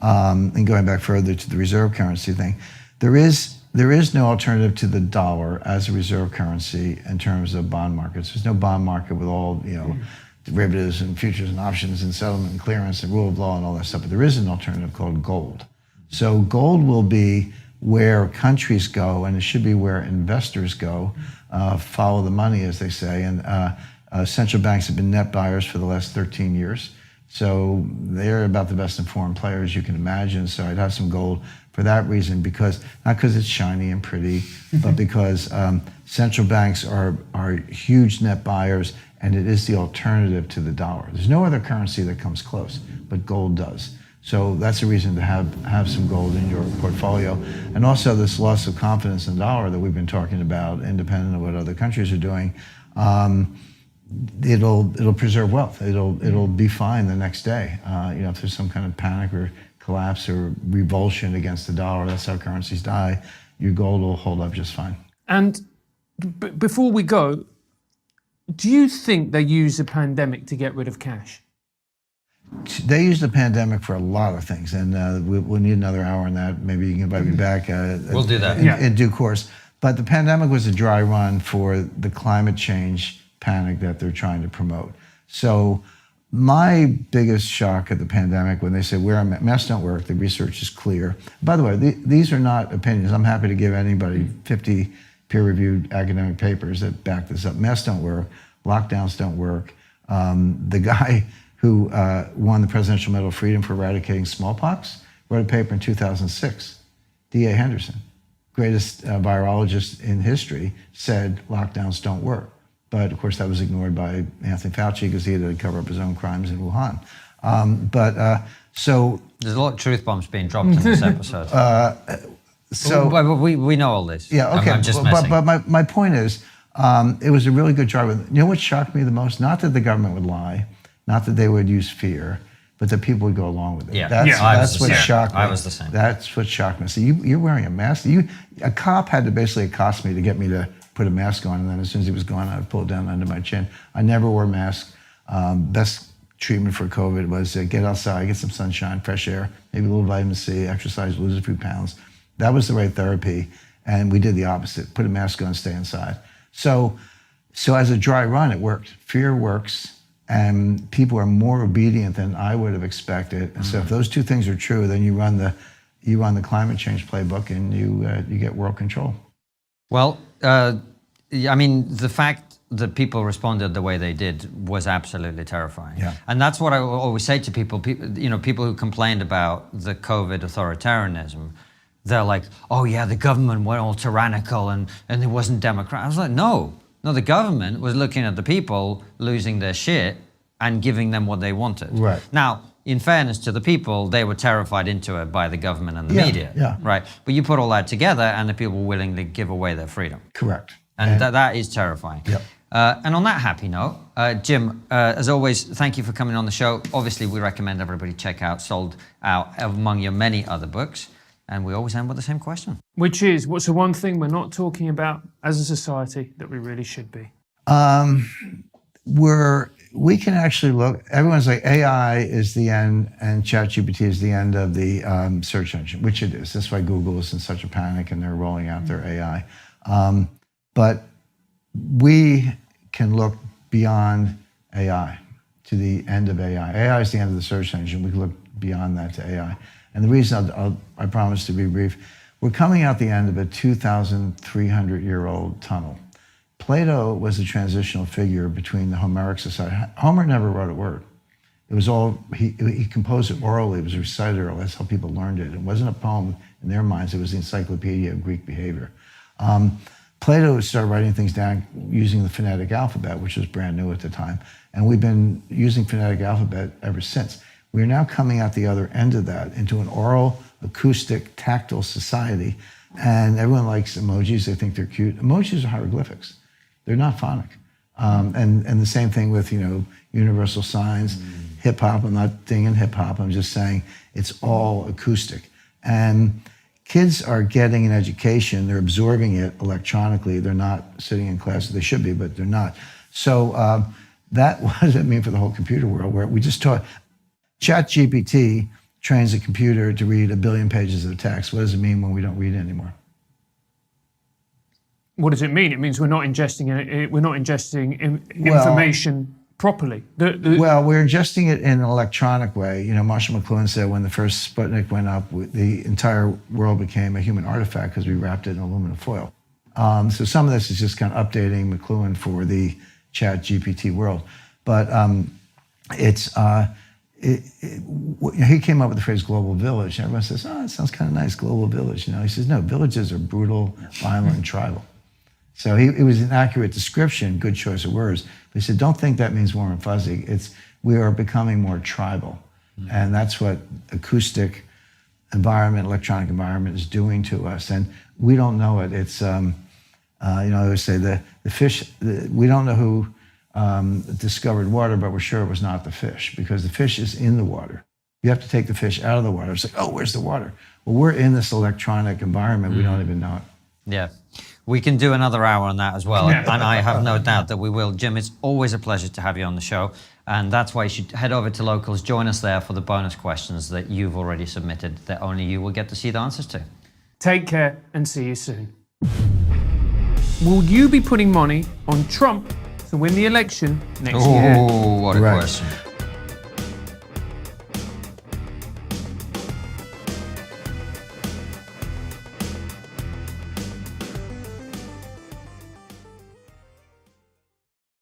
and going back further to the reserve currency thing. There is no alternative to the dollar as a reserve currency in terms of bond markets. There's no bond market with all, derivatives and futures and options and settlement and clearance and rule of law and all that stuff, but there is an alternative called gold. So gold will be where countries go, and it should be where investors go, follow the money, as they say. And central banks have been net buyers for the last 13 years. So they're about the best informed players you can imagine. So I'd have some gold for that reason, not because it's shiny and pretty, but because central banks are huge net buyers, and it is the alternative to the dollar. There's no other currency that comes close, but gold does. So that's a reason to have some gold in your portfolio. And also this loss of confidence in the dollar that we've been talking about, independent of what other countries are doing, it'll preserve wealth. It'll be fine the next day. If there's some kind of panic or collapse or revulsion against the dollar, that's how currencies die, your gold will hold up just fine. And before we go, do you think they use the pandemic to get rid of cash? They use the pandemic for a lot of things, and we'll need another hour on that. Maybe you can invite me back. We'll do that. In due course. But the pandemic was a dry run for the climate change panic that they're trying to promote. So my biggest shock at the pandemic, when they say masks don't work, the research is clear. By the way, these are not opinions. I'm happy to give anybody 50 peer-reviewed academic papers that back this up. Masks don't work. Lockdowns don't work. The guy who won the Presidential Medal of Freedom for eradicating smallpox wrote a paper in 2006. D.A. Henderson, greatest virologist in history, said lockdowns don't work. But of course that was ignored by Anthony Fauci because he had to cover up his own crimes in Wuhan. So there's a lot of truth bombs being dropped in this episode. We know all this. Yeah, okay. I'm just messing. But my point is, it was a really good job. You know what shocked me the most? Not that the government would lie, not that they would use fear, but that people would go along with it. Yeah, that's what shocked me. I was the same. That's what shocked me. So you're wearing a mask. A cop had to basically accost me to get me to put a mask on, and then as soon as he was gone, I would pull it down under my chin. I never wore a mask. Best treatment for COVID was get outside, get some sunshine, fresh air, maybe a little vitamin C, exercise, lose a few pounds. That was the right therapy, and we did the opposite. Put a mask on, stay inside. So as a dry run, it worked. Fear works, and people are more obedient than I would have expected. And so if those two things are true, then you run the climate change playbook, and you get world control. Well, I mean, the fact that people responded the way they did was absolutely terrifying. Yeah. And that's what I always say to people, people who complained about the COVID authoritarianism. They're like, oh yeah, the government went all tyrannical and it wasn't democratic. I was like, no, the government was looking at the people losing their shit and giving them what they wanted. Right. Now, in fairness to the people, they were terrified into it by the government and the media. Yeah. Right. But you put all that together and the people willingly give away their freedom. Correct. And that is terrifying. Yep. And on that happy note, Jim, as always, thank you for coming on the show. Obviously, we recommend everybody check out Sold Out among your many other books. And we always end with the same question. Which is, what's the one thing we're not talking about as a society that we really should be? We can actually look, everyone's like AI is the end and ChatGPT is the end of the search engine, which it is. That's why Google is in such a panic and they're rolling out their AI. But we can look beyond AI to the end of AI. AI is the end of the search engine. We can look beyond that to AI. And the reason I promise to be brief, we're coming out the end of a 2,300-year-old tunnel. Plato was a transitional figure between the Homeric society. Homer never wrote a word. It was all, he composed it orally, it was recited orally, that's how people learned it. It wasn't a poem in their minds, it was the encyclopedia of Greek behavior. Plato started writing things down using the phonetic alphabet, which was brand new at the time. And we've been using phonetic alphabet ever since. We're now coming out the other end of that into an oral, acoustic, tactile society. And everyone likes emojis, they think they're cute. Emojis are hieroglyphics. They're not phonic. And the same thing with, universal signs, hip hop. I'm not dinging hip hop, I'm just saying it's all acoustic. And kids are getting an education, they're absorbing it electronically. They're not sitting in class, they should be, but they're not. So what does that mean for the whole computer world? Where we just taught, ChatGPT trains a computer to read 1 billion pages of text. What does it mean when we don't read it anymore? What does it mean? It means we're not ingesting information properly. Well, we're ingesting it in an electronic way. Marshall McLuhan said when the first Sputnik went up, the entire world became a human artifact because we wrapped it in aluminum foil. So some of this is just kind of updating McLuhan for the ChatGPT world. But he came up with the phrase global village. And everyone says, oh, it sounds kind of nice, global village. He says, no, villages are brutal, violent, and tribal. So it was an accurate description, good choice of words. But he said, don't think that means warm and fuzzy. We are becoming more tribal. And that's what acoustic environment, electronic environment is doing to us. And we don't know it. It's, I always say the fish, we don't know who discovered water, but we're sure it was not the fish because the fish is in the water. You have to take the fish out of the water. It's like, oh, where's the water? Well, we're in this electronic environment. We don't even know it. Yeah. We can do another hour on that as well. And I have no doubt that we will. Jim, it's always a pleasure to have you on the show. And that's why you should head over to Locals, join us there for the bonus questions that you've already submitted that only you will get to see the answers to. Take care and see you soon. Will you be putting money on Trump to win the election next year? Oh, what a question.